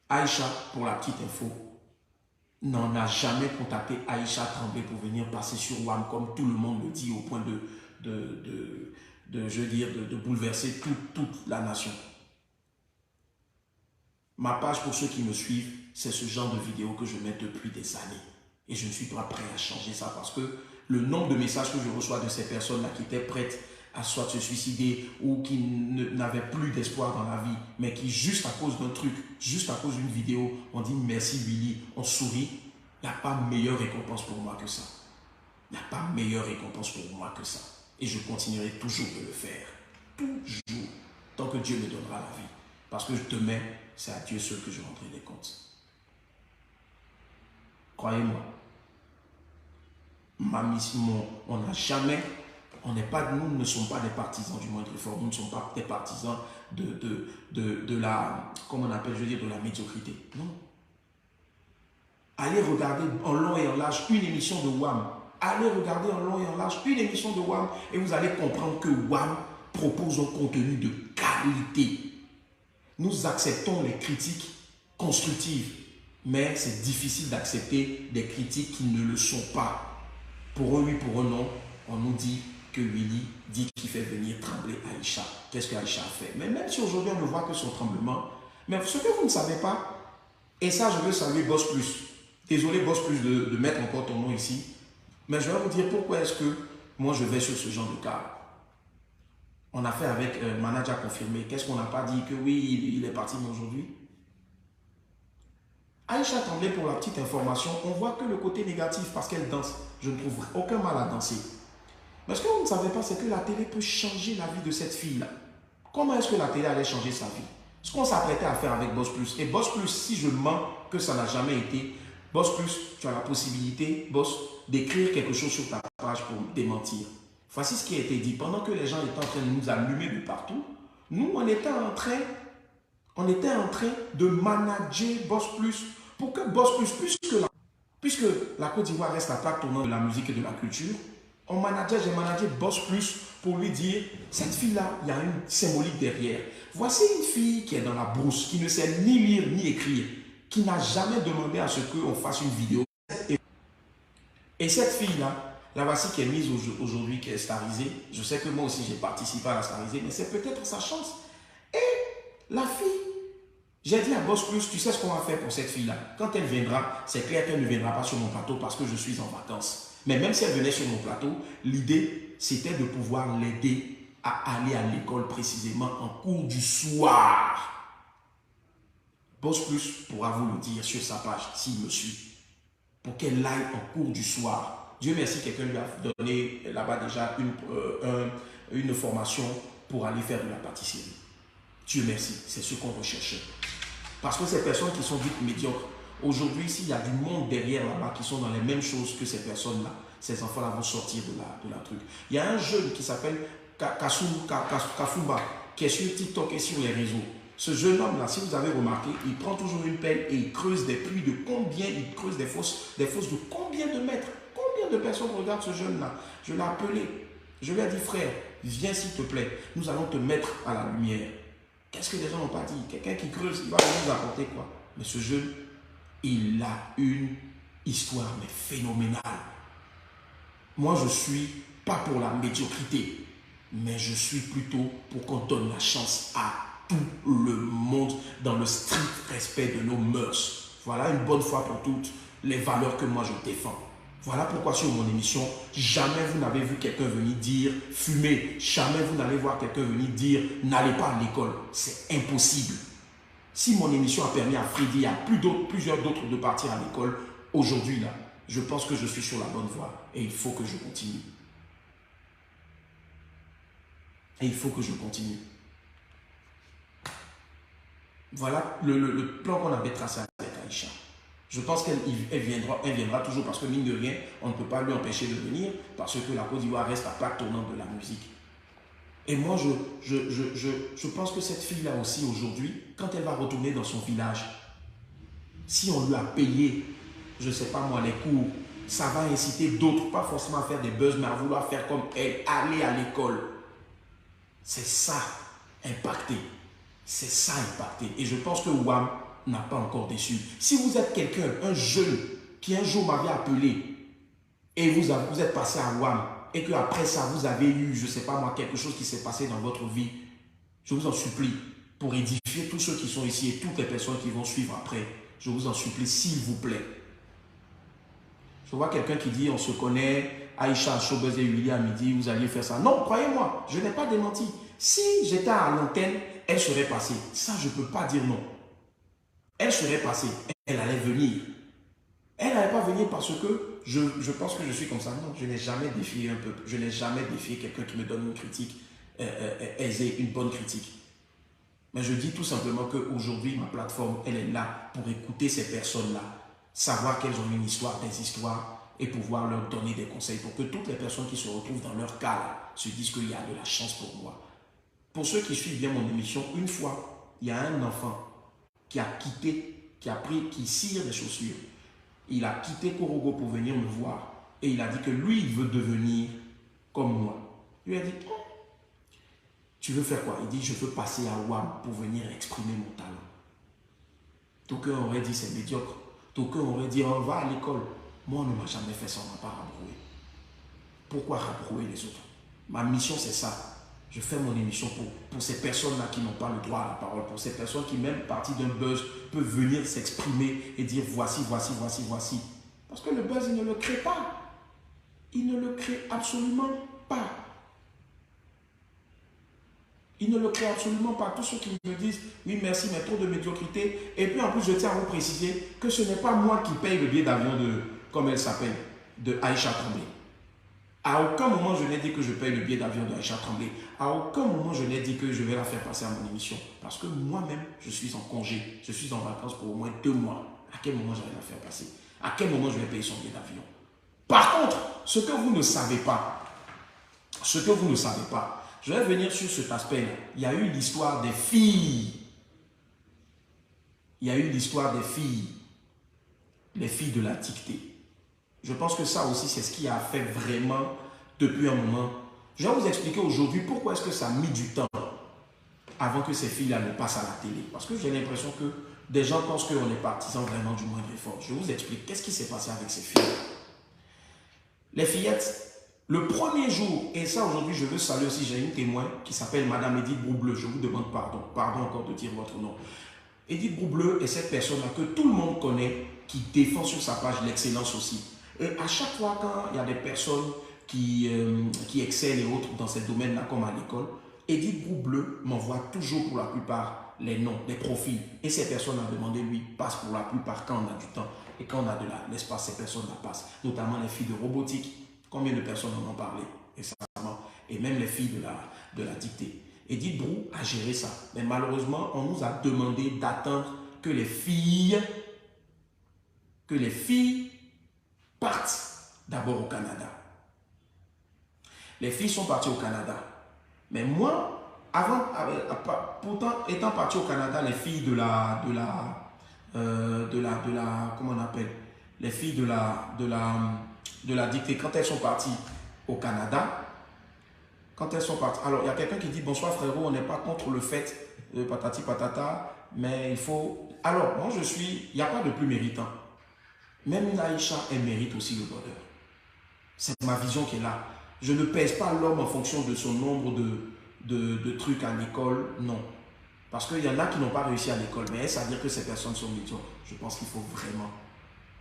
Aïcha, pour la petite info, n'en a jamais contacté Aïcha Tremblay pour venir passer sur WAM comme tout le monde le dit au point de bouleverser toute la nation. Ma page, pour ceux qui me suivent, c'est ce genre de vidéo que je mets depuis des années. Et je ne suis pas prêt à changer ça parce que le nombre de messages que je reçois de ces personnes-là qui étaient prêtes à soit se suicider ou qui n'avaient plus d'espoir dans la vie, mais qui juste à cause d'un truc, juste à cause d'une vidéo, on dit merci Willy, on sourit, il n'y a pas meilleure récompense pour moi que ça. Il n'y a pas meilleure récompense pour moi que ça. Et je continuerai toujours de le faire. Toujours. Tant que Dieu me donnera la vie. Parce que demain, c'est à Dieu seul que je rendrai des comptes. Croyez-moi. Ma mission, on n'a jamais, nous ne sommes pas des partisans du moindre effort. Nous ne sommes pas des partisans de la, comment on appelle, je veux dire, de la médiocrité. Non. Allez regarder en long et en large une émission de WAM. Allez regarder en long et en large une émission de WAM et vous allez comprendre que WAM propose un contenu de qualité. Nous acceptons les critiques constructives, mais c'est difficile d'accepter des critiques qui ne le sont pas. Pour eux oui, pour eux non, on nous dit que Willy dit qu'il fait venir trembler Aïcha. Qu'est-ce qu'Aïcha a fait? Mais même si aujourd'hui on ne voit que son tremblement, mais ce que vous ne savez pas, et ça je veux saluer Boss Plus. Désolé Boss Plus de mettre encore ton nom ici, mais je vais vous dire pourquoi est-ce que moi je vais sur ce genre de cas. On a fait avec manager confirmé. Qu'est-ce qu'on n'a pas dit? Que oui, il est parti aujourd'hui. Aïcha Tremblay, pour la petite information, on voit que le côté négatif parce qu'elle danse. Je ne trouve aucun mal à danser. Mais ce que vous ne savez pas, c'est que la télé peut changer la vie de cette fille-là. Comment est-ce que la télé allait changer sa vie? Ce qu'on s'apprêtait à faire avec Boss Plus. Et Boss Plus, si je mens que ça n'a jamais été, Boss Plus, tu as la possibilité, Boss, d'écrire quelque chose sur ta page pour démentir. Voici ce qui a été dit. Pendant que les gens étaient en train de nous allumer de partout, nous, on était en train de manager Boss Plus pour que Boss Plus, puisque la Côte d'Ivoire reste la plaque tournante de la musique et de la culture, j'ai managé Boss Plus pour lui dire, cette fille-là, il y a une symbolique derrière. Voici une fille qui est dans la brousse, qui ne sait ni lire ni écrire, qui n'a jamais demandé à ce qu'on fasse une vidéo. Et cette fille-là, la voici qui est mise aujourd'hui, qui est starisée. Je sais que moi aussi j'ai participé à la stariser, mais c'est peut-être sa chance. Et la fille, j'ai dit à Boss Plus, tu sais ce qu'on va faire pour cette fille-là. Quand elle viendra, c'est clair qu'elle ne viendra pas sur mon plateau parce que je suis en vacances. Mais même si elle venait sur mon plateau, l'idée, c'était de pouvoir l'aider à aller à l'école précisément en cours du soir. Boss Plus pourra vous le dire sur sa page, s'il me suit, pour qu'elle aille en cours du soir. Dieu merci, quelqu'un lui a donné là-bas déjà une formation pour aller faire de la pâtisserie. Dieu merci, c'est ce qu'on recherchait. Parce que ces personnes qui sont dites médiocres, aujourd'hui, s'il y a du monde derrière là-bas qui sont dans les mêmes choses que ces personnes-là, ces enfants-là vont sortir de la truc. Il y a un jeune qui s'appelle Kafumba, qui est sur TikTok et sur les réseaux. Ce jeune homme-là, si vous avez remarqué, il prend toujours une pelle et il creuse des puits de combien, il creuse des fosses de combien de mètres. Combien de personnes regardent ce jeune-là? Je l'ai appelé. Je lui ai dit, frère, viens s'il te plaît. Nous allons te mettre à la lumière. Qu'est-ce que les gens n'ont pas dit? Quelqu'un qui creuse, il va nous apporter quoi? Mais ce jeune, il a une histoire mais phénoménale. Moi, je suis pas pour la médiocrité, mais je suis plutôt pour qu'on donne la chance à tout le monde dans le strict respect de nos mœurs. Voilà une bonne fois pour toutes les valeurs que moi je défends. Voilà pourquoi sur mon émission, jamais vous n'avez vu quelqu'un venir dire fumer. Jamais vous n'allez voir quelqu'un venir dire n'allez pas à l'école. C'est impossible. Si mon émission a permis à Freddy et à plusieurs d'autres de partir à l'école, aujourd'hui là, je pense que je suis sur la bonne voie et il faut que je continue. Et il faut que je continue. Voilà le plan qu'on avait tracé avec Aïcha. Je pense qu'elle viendra toujours parce que mine de rien, on ne peut pas lui empêcher de venir parce que la Côte d'Ivoire reste la plaque tournante de la musique. Et moi, je pense que cette fille-là aussi aujourd'hui, quand elle va retourner dans son village, si on lui a payé, je ne sais pas moi, les cours, ça va inciter d'autres, pas forcément à faire des buzz, mais à vouloir faire comme elle, aller à l'école. C'est ça, impacter. C'est ça, impacter. Et je pense que WAM n'a pas encore déçu. Si vous êtes quelqu'un, un jeune, qui un jour m'avait appelé, et vous êtes passé à WAM, et qu'après ça, vous avez eu, je ne sais pas moi, quelque chose qui s'est passé dans votre vie, je vous en supplie, pour édifier tous ceux qui sont ici et toutes les personnes qui vont suivre après, je vous en supplie, s'il vous plaît. Je vois quelqu'un qui dit, on se connaît, Aïcha, Showbuzz et William, il dit, vous alliez faire ça. Non, croyez-moi, je n'ai pas démenti. Si j'étais à l'antenne, elle serait passée. Ça, je ne peux pas dire non. Elle serait passée, elle allait venir. Elle n'allait pas venir parce que je pense que je suis comme ça. Non, je n'ai jamais défié un peuple. Je n'ai jamais défié quelqu'un qui me donne une critique aisée, une bonne critique. Mais je dis tout simplement qu'aujourd'hui, ma plateforme, elle est là pour écouter ces personnes-là, savoir qu'elles ont une histoire, des histoires, et pouvoir leur donner des conseils pour que toutes les personnes qui se retrouvent dans leur cas là, se disent qu'il y a de la chance pour moi. Pour ceux qui suivent bien mon émission, une fois, il y a un enfant qui a quitté, qui cire des chaussures. Il a quitté Korogo pour venir me voir. Et il a dit que lui, il veut devenir comme moi. Il lui a dit, oh, tu veux faire quoi? Il dit, je veux passer à WAM pour venir exprimer mon talent. D'aucuns aurait dit, c'est médiocre. D'aucuns aurait dit, on va à l'école. Moi, on ne m'a jamais fait ça, on ne m'a pas rabroué. Pourquoi rabrouer les autres? Ma mission, c'est ça. Je fais mon émission pour ces personnes-là qui n'ont pas le droit à la parole, pour ces personnes qui, même partie d'un buzz, peuvent venir s'exprimer et dire voici, voici, voici, voici. Parce que le buzz, il ne le crée pas. Il ne le crée absolument pas. Il ne le crée absolument pas. Tous ceux qui me disent oui, merci, mais trop de médiocrité. Et puis en plus, je tiens à vous préciser que ce n'est pas moi qui paye le billet d'avion de, comme elle s'appelle, de Aïcha Tremblay. À aucun moment, je n'ai dit que je paye le billet d'avion d'Aïcha Tremblay. À aucun moment, je n'ai dit que je vais la faire passer à mon émission. Parce que moi-même, je suis en congé. Je suis en vacances pour au moins 2 mois. À quel moment je vais la faire passer? À quel moment je vais payer son billet d'avion? Par contre, ce que vous ne savez pas, je vais venir sur cet aspect-là. Il y a eu l'histoire des filles. Il y a eu l'histoire des filles. Les filles de la dictée. Je pense que ça aussi, c'est ce qui a fait vraiment depuis un moment. Je vais vous expliquer aujourd'hui pourquoi est-ce que ça a mis du temps avant que ces filles-là ne passent à la télé. Parce que j'ai l'impression que des gens pensent qu'on est partisans vraiment du moindre effort. Je vous explique qu'est-ce qui s'est passé avec ces filles. Les fillettes, le premier jour, et ça aujourd'hui je veux saluer aussi, j'ai une témoin qui s'appelle Madame Edith Broubleu. Je vous demande pardon encore de dire votre nom. Edith Broubleu est cette personne-là que tout le monde connaît, qui défend sur sa page l'excellence aussi. Et à chaque fois quand il y a des personnes qui excellent et autres dans ces domaines-là comme à l'école, Edith Broubleu m'envoie toujours pour la plupart les noms, les profils. Et ces personnes à demander, lui, passent pour la plupart quand on a du temps. Et quand on a de l'espace, ces personnes-là passent. Notamment les filles de robotique. Combien de personnes en ont parlé récemment? Et même les filles de la dictée. Edith Brou a géré ça. Mais malheureusement, on nous a demandé d'attendre que les filles partent d'abord au Canada. Les filles sont parties au Canada. Mais moi, pourtant, étant parti au Canada, les filles comment on appelle, les filles de la dictée, quand elles sont parties au Canada, quand elles sont parties, alors il y a quelqu'un qui dit, bonsoir frérot, on n'est pas contre le fait, patati patata, mais il faut, alors moi je suis, il n'y a pas de plus méritant. Même une Aïcha, elle mérite aussi le bonheur. C'est ma vision qui est là. Je ne pèse pas l'homme en fonction de son nombre de trucs à l'école, non. Parce qu'il y en a qui n'ont pas réussi à l'école, mais est-ce à dire que ces personnes sont médiocres? Je pense qu'il faut vraiment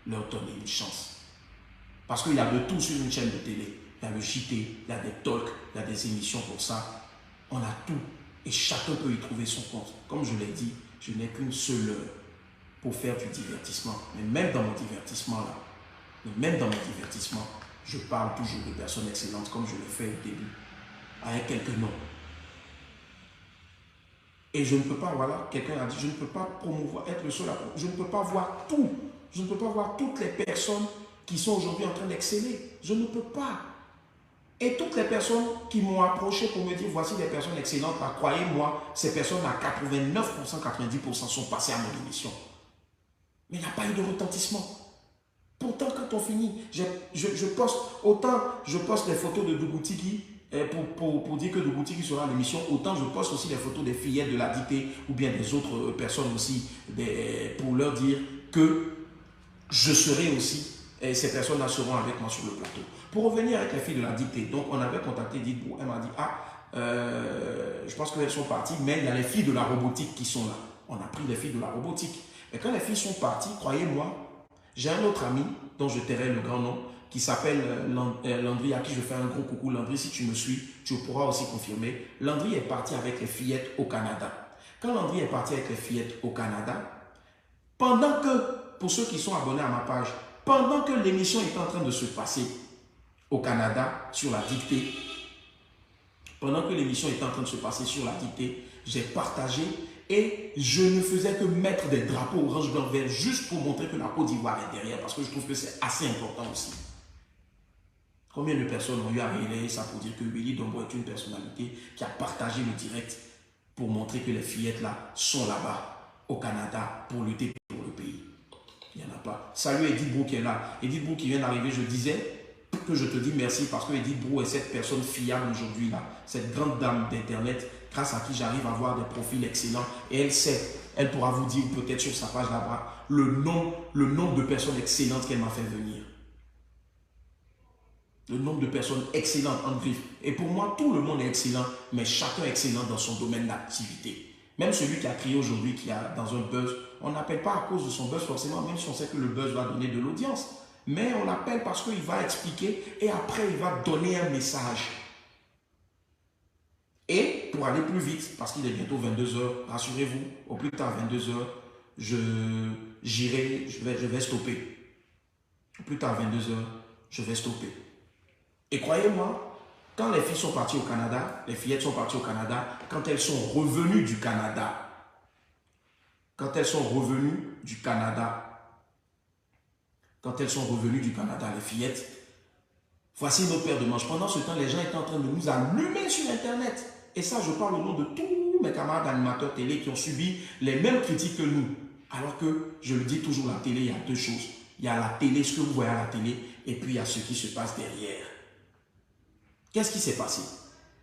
leur donner une chance. Parce qu'il y a de tout sur une chaîne de télé. Il y a le JT, il y a des talks, il y a des émissions pour ça. On a tout. Et chacun peut y trouver son compte. Comme je l'ai dit, je n'ai qu'une seule heure pour faire du divertissement. Mais même dans mon divertissement, je parle toujours de personnes excellentes comme je l'ai fait au début, avec quelques noms. Et je ne peux pas, voilà, quelqu'un a dit, je ne peux pas promouvoir, être le seul à, je ne peux pas voir tout. Je ne peux pas voir toutes les personnes qui sont aujourd'hui en train d'exceller. Je ne peux pas. Et toutes les personnes qui m'ont approché pour me dire, voici des personnes excellentes, là, croyez-moi, ces personnes à 89%, 90% sont passées à mon émission. Mais il n'y a pas eu de retentissement. Pourtant, quand on finit, je poste, autant je poste les photos de Dougoutiki pour dire que Dougoutiki sera à l'émission, autant je poste aussi les photos des fillettes de la dictée ou bien des autres personnes aussi, pour leur dire que je serai aussi, et ces personnes-là seront avec moi sur le plateau. Pour revenir avec les filles de la dictée, donc on avait contacté Edith Brou, elle m'a dit, je pense qu'elles sont parties, mais il y a les filles de la robotique qui sont là. On a pris les filles de la robotique. Et quand les filles sont parties, croyez-moi, j'ai un autre ami dont je tairai le grand nom, qui s'appelle Landry, à qui je fais un gros coucou. Landry, si tu me suis, tu pourras aussi confirmer. Landry est parti avec les fillettes au Canada. Quand Landry est parti avec les fillettes au Canada, pendant que, pour ceux qui sont abonnés à ma page, pendant que l'émission est en train de se passer au Canada sur la dictée, j'ai partagé et je ne faisais que mettre des drapeaux orange, blanc, vert juste pour montrer que la Côte d'Ivoire est derrière, parce que je trouve que c'est assez important aussi. Combien de personnes ont eu à relayer ça pour dire que Willy Dombo est une personnalité qui a partagé le direct pour montrer que les fillettes là sont là-bas au Canada pour lutter pour le pays? Il n'y en a pas. Salut Edith Brou qui est là. Edith Brou qui vient d'arriver, je disais que je te dis merci parce que Edith Brou est cette personne fiable aujourd'hui là, cette grande dame d'internet grâce à qui j'arrive à avoir des profils excellents et elle sait, elle pourra vous dire peut-être sur sa page là-bas le nombre de personnes excellentes qu'elle m'a fait venir. Le nombre de personnes excellentes en griffe. Et pour moi, tout le monde est excellent, mais chacun est excellent dans son domaine d'activité. Même celui qui a crié aujourd'hui, qui a dans un buzz, on n'appelle pas à cause de son buzz forcément, même si on sait que le buzz va donner de l'audience. Mais on l'appelle parce qu'il va expliquer et après il va donner un message. Et pour aller plus vite, parce qu'il est bientôt 22 h, rassurez-vous, au plus tard 22 h, je vais stopper. Au plus tard 22 h, je vais stopper. Et croyez-moi, quand les filles sont parties au Canada, les fillettes sont parties au Canada, quand elles sont revenues du Canada, les fillettes, voici notre paire de manches. Pendant ce temps, les gens étaient en train de nous allumer sur Internet. Et ça, je parle au nom de tous mes camarades animateurs télé qui ont subi les mêmes critiques que nous. Alors que, je le dis toujours, la télé, il y a deux choses. Il y a la télé, ce que vous voyez à la télé, et puis il y a ce qui se passe derrière. Qu'est-ce qui s'est passé?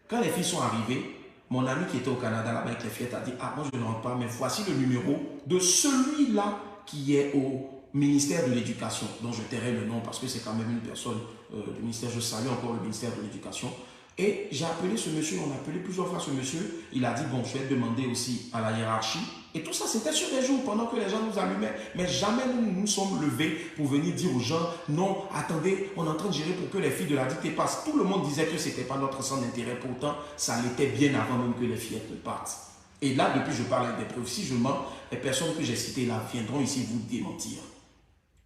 Quand les filles sont arrivées, mon ami qui était au Canada là-bas avec les fillettes a dit, ah, moi je ne rentre pas, mais voici le numéro de celui-là qui est au ministère de l'Éducation, dont je tairai le nom parce que c'est quand même une personne du ministère, je salue encore le ministère de l'Éducation. Et j'ai appelé ce monsieur, on a appelé plusieurs fois ce monsieur, il a dit, bon, je vais demander aussi à la hiérarchie. Et tout ça, c'était sur des jours pendant que les gens nous allumaient. Mais jamais nous sommes levés pour venir dire aux gens, non, attendez, on est en train de gérer pour que les filles de la dictée passent. Tout le monde disait que ce n'était pas notre centre d'intérêt. Pourtant, ça l'était bien avant même que les fillettes ne partent. Et là, depuis, je parle avec des preuves. Si je mens, les personnes que j'ai citées là viendront ici vous démentir.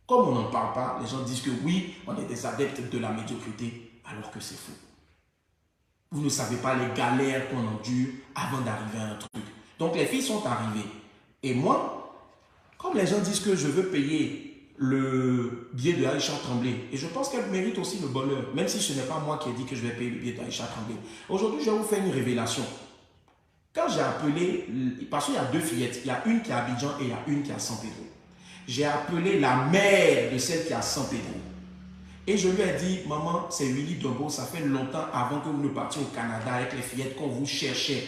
Comme on n'en parle pas, les gens disent que oui, on est des adeptes de la médiocrité, alors que c'est faux. Vous ne savez pas les galères qu'on endure avant d'arriver à un truc. Donc les filles sont arrivées. Et moi, comme les gens disent que je veux payer le billet de Aïcha Tremblay, et je pense qu'elle mérite aussi le bonheur, même si ce n'est pas moi qui ai dit que je vais payer le billet d'Aïcha Tremblay. Aujourd'hui, je vais vous faire une révélation. Quand j'ai appelé, parce qu'il y a deux fillettes, il y a une qui est à Abidjan et il y a une qui est à San Pedro. J'ai appelé la mère de celle qui est à San Pedro. Et je lui ai dit, maman, c'est Willy Dombo, ça fait longtemps avant que vous ne partiez au Canada avec les fillettes qu'on vous cherchait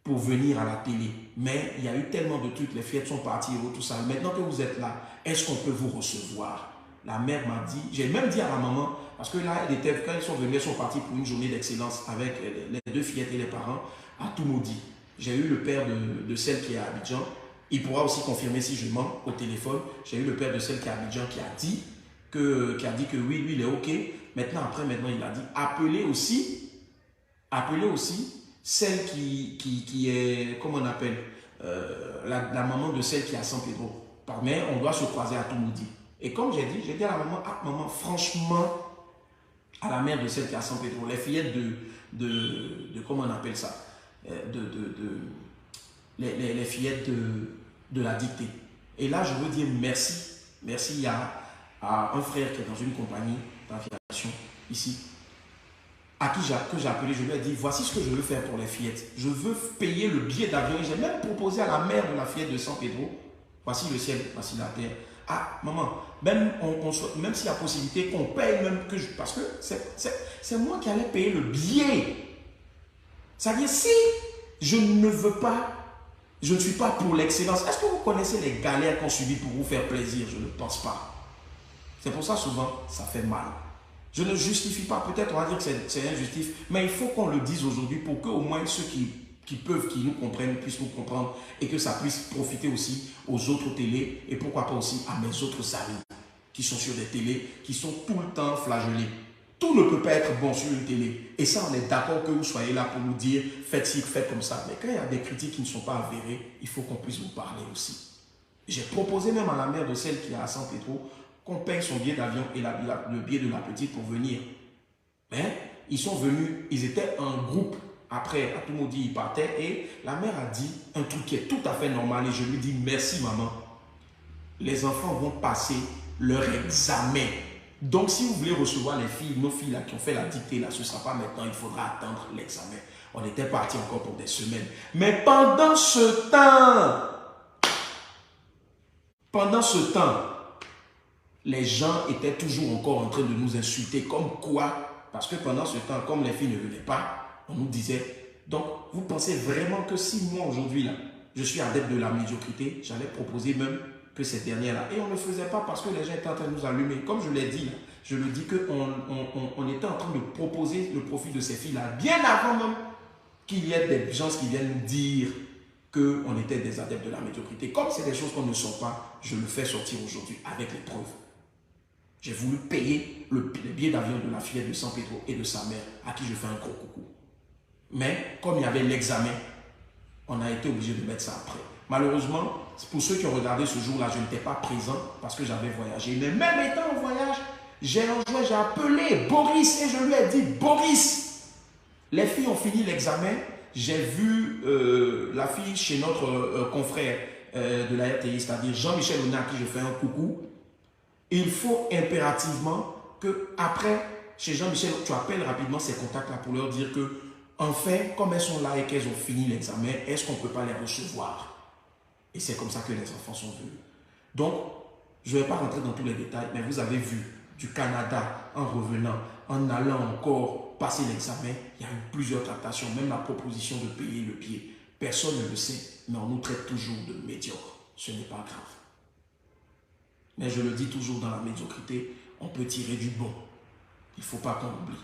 pour venir à la télé. Mais il y a eu tellement de trucs, les fillettes sont parties et tout ça. Maintenant que vous êtes là, est-ce qu'on peut vous recevoir? La mère m'a dit, j'ai même dit à la maman, parce que là, quand ils sont venus, ils sont partis pour une journée d'excellence avec les deux fillettes et les parents à Toumoudi. J'ai eu le père de celle qui est à Abidjan. Il pourra aussi confirmer si je mens au téléphone. J'ai eu le père de celle qui est à Abidjan qui a dit que oui, lui, il est OK. Maintenant, il a dit, appelez aussi celle qui est, comment on appelle, la maman de celle qui est à San Pedro. Mais on doit se croiser à Toumoudi. Et comme j'ai dit à la maman, ah maman, franchement, à la mère de celle qui est à San Pedro, les fillettes de comment on appelle ça, les fillettes de la dictée. Et là, je veux dire merci. Merci à un frère qui est dans une compagnie d'aviation ici, que j'ai appelé, je lui ai dit, voici ce que je veux faire pour les fillettes. Je veux payer le billet d'avion. J'ai même proposé à la mère de la fillette de San Pedro, voici le ciel, voici la terre. Ah, maman, même s'il y a possibilité qu'on paye, parce que c'est moi qui allais payer le billet. C'est-à-dire, si je ne veux pas, je ne suis pas pour l'excellence, est-ce que vous connaissez les galères qu'on subit pour vous faire plaisir? Je ne pense pas. C'est pour ça, souvent, ça fait mal. Je ne justifie pas, peut-être on va dire que c'est injustice, mais il faut qu'on le dise aujourd'hui pour qu'au moins ceux qui nous comprennent, puissent nous comprendre et que ça puisse profiter aussi aux autres télés et pourquoi pas aussi à mes autres amis qui sont sur des télés, qui sont tout le temps flagellés. Tout ne peut pas être bon sur une télé. Et ça, on est d'accord que vous soyez là pour nous dire faites ci, faites comme ça. Mais quand il y a des critiques qui ne sont pas avérées, il faut qu'on puisse vous parler aussi. J'ai proposé même à la mère de celle qui est à San Pedro qu'on paye son billet d'avion et le billet de la petite pour venir. Mais ils sont venus, ils étaient un groupe. Après, à tout le monde dit, ils partaient et la mère a dit un truc qui est tout à fait normal et je lui dis merci maman. Les enfants vont passer leur examen. Donc si vous voulez recevoir les filles, nos filles là qui ont fait la dictée là, ce ne sera pas maintenant, il faudra attendre l'examen. On était parti encore pour des semaines. Mais pendant ce temps, les gens étaient toujours encore en train de nous insulter. Comme quoi? Parce que pendant ce temps, comme les filles ne venaient pas, on nous disait, donc vous pensez vraiment que si moi aujourd'hui là, je suis adepte de la médiocrité, j'allais proposer même que ces dernières-là. Et on ne le faisait pas parce que les gens étaient en train de nous allumer. Comme je l'ai dit, là, je le dis qu'on était en train de proposer le profit de ces filles-là, bien avant même qu'il y ait des gens qui viennent nous dire qu'on était des adeptes de la médiocrité. Comme c'est des choses qu'on ne sort pas, je le fais sortir aujourd'hui avec les preuves. J'ai voulu payer le billet d'avion de la fillette de San Pedro et de sa mère, à qui je fais un gros coucou. Mais comme il y avait l'examen, on a été obligé de mettre ça après. Malheureusement, pour ceux qui ont regardé ce jour-là, je n'étais pas présent parce que j'avais voyagé. Mais même étant en voyage, j'ai appelé Boris et je lui ai dit, Boris, les filles ont fini l'examen. J'ai vu la fille chez notre confrère de la RTI, c'est-à-dire Jean-Michel Ouna, à qui je fais un coucou. Il faut impérativement que après, chez Jean-Michel, tu appelles rapidement ces contacts-là pour leur dire que enfin, comme elles sont là et qu'elles ont fini l'examen, est-ce qu'on ne peut pas les recevoir? Et c'est comme ça que les enfants sont venus. Donc, je ne vais pas rentrer dans tous les détails, mais vous avez vu, du Canada, en revenant, en allant encore passer l'examen, il y a eu plusieurs tractations, même la proposition de payer le billet. Personne ne le sait, mais on nous traite toujours de médiocres. Ce n'est pas grave. Mais je le dis toujours, dans la médiocrité, on peut tirer du bon. Il ne faut pas qu'on oublie.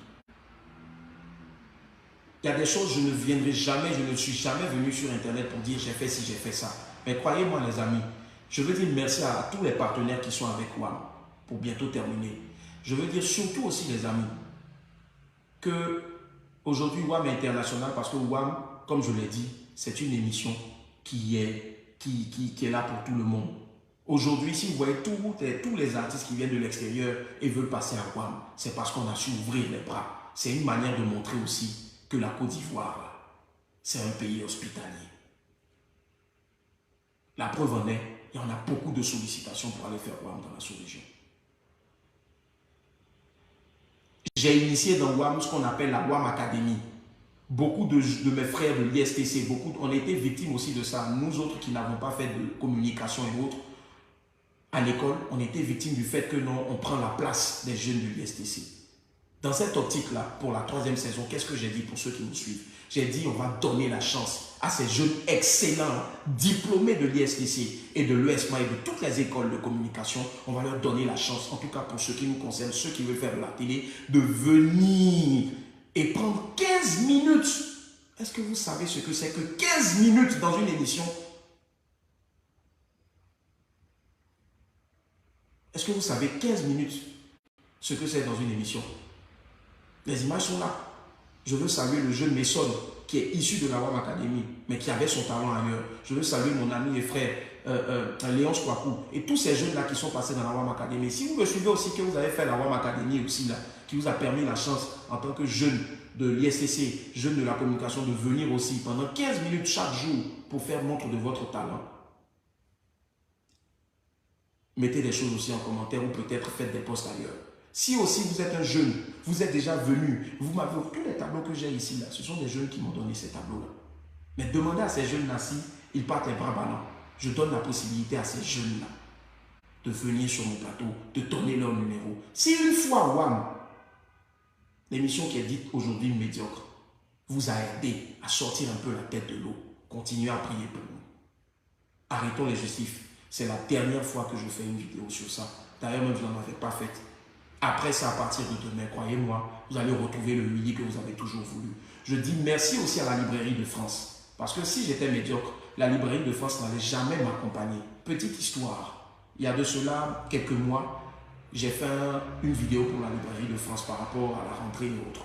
Il y a des choses, je ne viendrai jamais, je ne suis jamais venu sur Internet pour dire j'ai fait ci, j'ai fait ça. Mais croyez-moi les amis, je veux dire merci à tous les partenaires qui sont avec WAM pour bientôt terminer. Je veux dire surtout aussi les amis que aujourd'hui WAM est international parce que WAM, comme je l'ai dit, c'est une émission qui est là pour tout le monde. Aujourd'hui, si vous voyez tous les artistes qui viennent de l'extérieur et veulent passer à WAM, c'est parce qu'on a su ouvrir les bras. C'est une manière de montrer aussi que la Côte d'Ivoire, c'est un pays hospitalier. La preuve en est, il y en a beaucoup de sollicitations pour aller faire WAM dans la sous-région. J'ai initié dans WAM ce qu'on appelle la WAM Academy. Beaucoup de mes frères de l'ISTC, on a été victimes aussi de ça. Nous autres qui n'avons pas fait de communication et autres, à l'école, on était victimes du fait que non, on prend la place des jeunes de l'ISTC. Dans cette optique-là, pour la 3e saison, qu'est-ce que j'ai dit pour ceux qui nous suivent? J'ai dit, on va donner la chance à ces jeunes excellents, diplômés de l'ISTC et de l'ESMA et de toutes les écoles de communication. On va leur donner la chance, en tout cas pour ceux qui nous concernent, ceux qui veulent faire de la télé, de venir et prendre 15 minutes. Est-ce que vous savez ce que c'est que 15 minutes dans une émission? Est-ce que vous savez 15 minutes ce que c'est dans une émission? Les images sont là. Je veux saluer le jeune Messon qui est issu de la WAM Academy, mais qui avait son talent ailleurs. Je veux saluer mon ami et frère Léon Kwaku et tous ces jeunes-là qui sont passés dans la WAM Academy. Si vous me suivez aussi, que vous avez fait la WAM Academy aussi, là, qui vous a permis la chance en tant que jeune de l'ISTC, jeune de la communication, de venir aussi pendant 15 minutes chaque jour pour faire montre de votre talent. Mettez des choses aussi en commentaire ou peut-être faites des posts ailleurs. Si aussi vous êtes un jeune, vous êtes déjà venu, vous m'avez tous les tableaux que j'ai ici, là, ce sont des jeunes qui m'ont donné ces tableaux-là. Mais demandez à ces jeunes-là si ils partent les bras ballants. Je donne la possibilité à ces jeunes-là de venir sur mon plateau, de donner leur numéro. Si une fois WAM, l'émission qui est dite aujourd'hui médiocre, vous a aidé à sortir un peu la tête de l'eau, continuez à prier pour nous. Arrêtons les justifs. C'est la dernière fois que je fais une vidéo sur ça. D'ailleurs, même je n'en avais pas faite. Après ça, à partir de demain, croyez-moi, vous allez retrouver le Willy que vous avez toujours voulu. Je dis merci aussi à la Librairie de France. Parce que si j'étais médiocre, la Librairie de France n'allait jamais m'accompagner. Petite histoire. Il y a de cela quelques mois, j'ai fait une vidéo pour la Librairie de France par rapport à la rentrée et autres.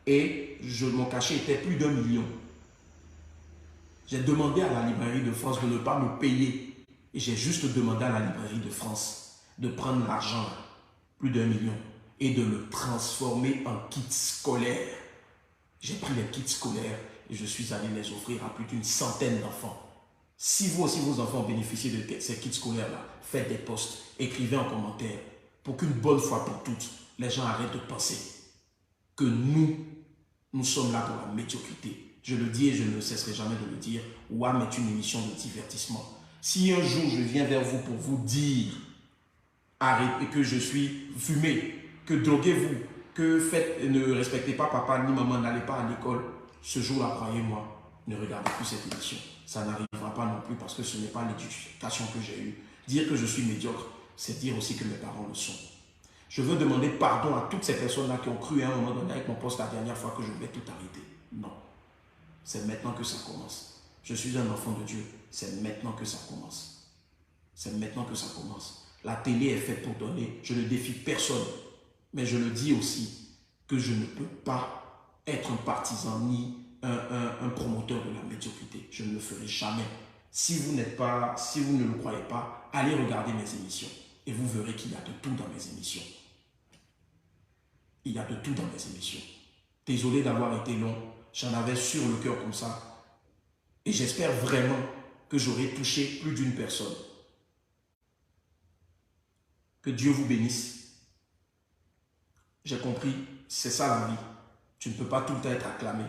Et mon cachet était plus d'1 million. J'ai demandé à la Librairie de France de ne pas me payer. Et j'ai juste demandé à la Librairie de France de prendre l'argent, plus d'1 million, et de le transformer en kit scolaire. J'ai pris les kits scolaires et je suis allé les offrir à plus d'une centaine d'enfants. Si vous aussi, vos enfants bénéficient de ces kits scolaires-là, faites des posts, écrivez en commentaire pour qu'une bonne fois pour toutes, les gens arrêtent de penser que nous sommes là pour la médiocrité. Je le dis et je ne cesserai jamais de le dire, WAM est une émission de divertissement. Si un jour je viens vers vous pour vous dire arrêtez, que je suis fumé, que droguez-vous, que ne respectez pas papa ni maman, n'allez pas à l'école, ce jour-là, croyez-moi, ne regardez plus cette émission. Ça n'arrivera pas non plus parce que ce n'est pas l'éducation que j'ai eue. Dire que je suis médiocre, c'est dire aussi que mes parents le sont. Je veux demander pardon à toutes ces personnes-là qui ont cru à un moment donné avec mon poste la dernière fois que je vais tout arrêter. Non. C'est maintenant que ça commence. Je suis un enfant de Dieu. C'est maintenant que ça commence. C'est maintenant que ça commence. La télé est faite pour donner. Je ne défie personne. Mais je le dis aussi que je ne peux pas être un partisan ni un promoteur de la médiocrité. Je ne le ferai jamais. Si vous ne le croyez pas, allez regarder mes émissions. Et vous verrez qu'il y a de tout dans mes émissions. Il y a de tout dans mes émissions. Désolé d'avoir été long. J'en avais sur le cœur comme ça. Et j'espère vraiment que j'aurai touché plus d'une personne. Que Dieu vous bénisse. J'ai compris, c'est ça la vie. Tu ne peux pas tout le temps être acclamé.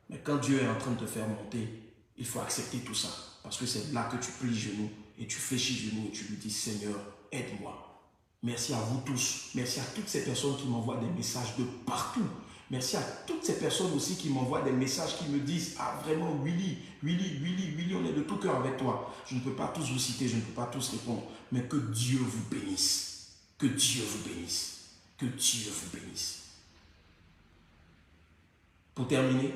Mais quand Dieu est en train de te faire monter, il faut accepter tout ça. Parce que c'est là que tu plies genoux et tu fléchis genoux et tu lui dis, Seigneur, aide-moi. Merci à vous tous. Merci à toutes ces personnes qui m'envoient des messages de partout. Merci à toutes ces personnes aussi qui m'envoient des messages qui me disent, ah vraiment Willy, on est de tout cœur avec toi. Je ne peux pas tous vous citer, je ne peux pas tous répondre. Mais que Dieu vous bénisse. Que Dieu vous bénisse. Que Dieu vous bénisse. Pour terminer,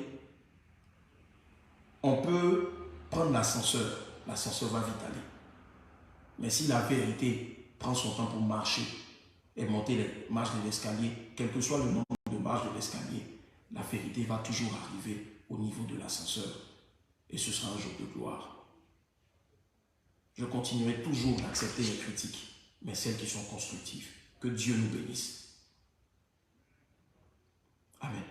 on peut prendre l'ascenseur. L'ascenseur va vite aller. Mais si la vérité prend son temps pour marcher et monter les marches de l'escalier, quel que soit le nombre de marches de l'escalier, la vérité va toujours arriver au niveau de l'ascenseur. Et ce sera un jour de gloire. Je continuerai toujours d'accepter les critiques, mais celles qui sont constructives. Que Dieu nous bénisse. Amen.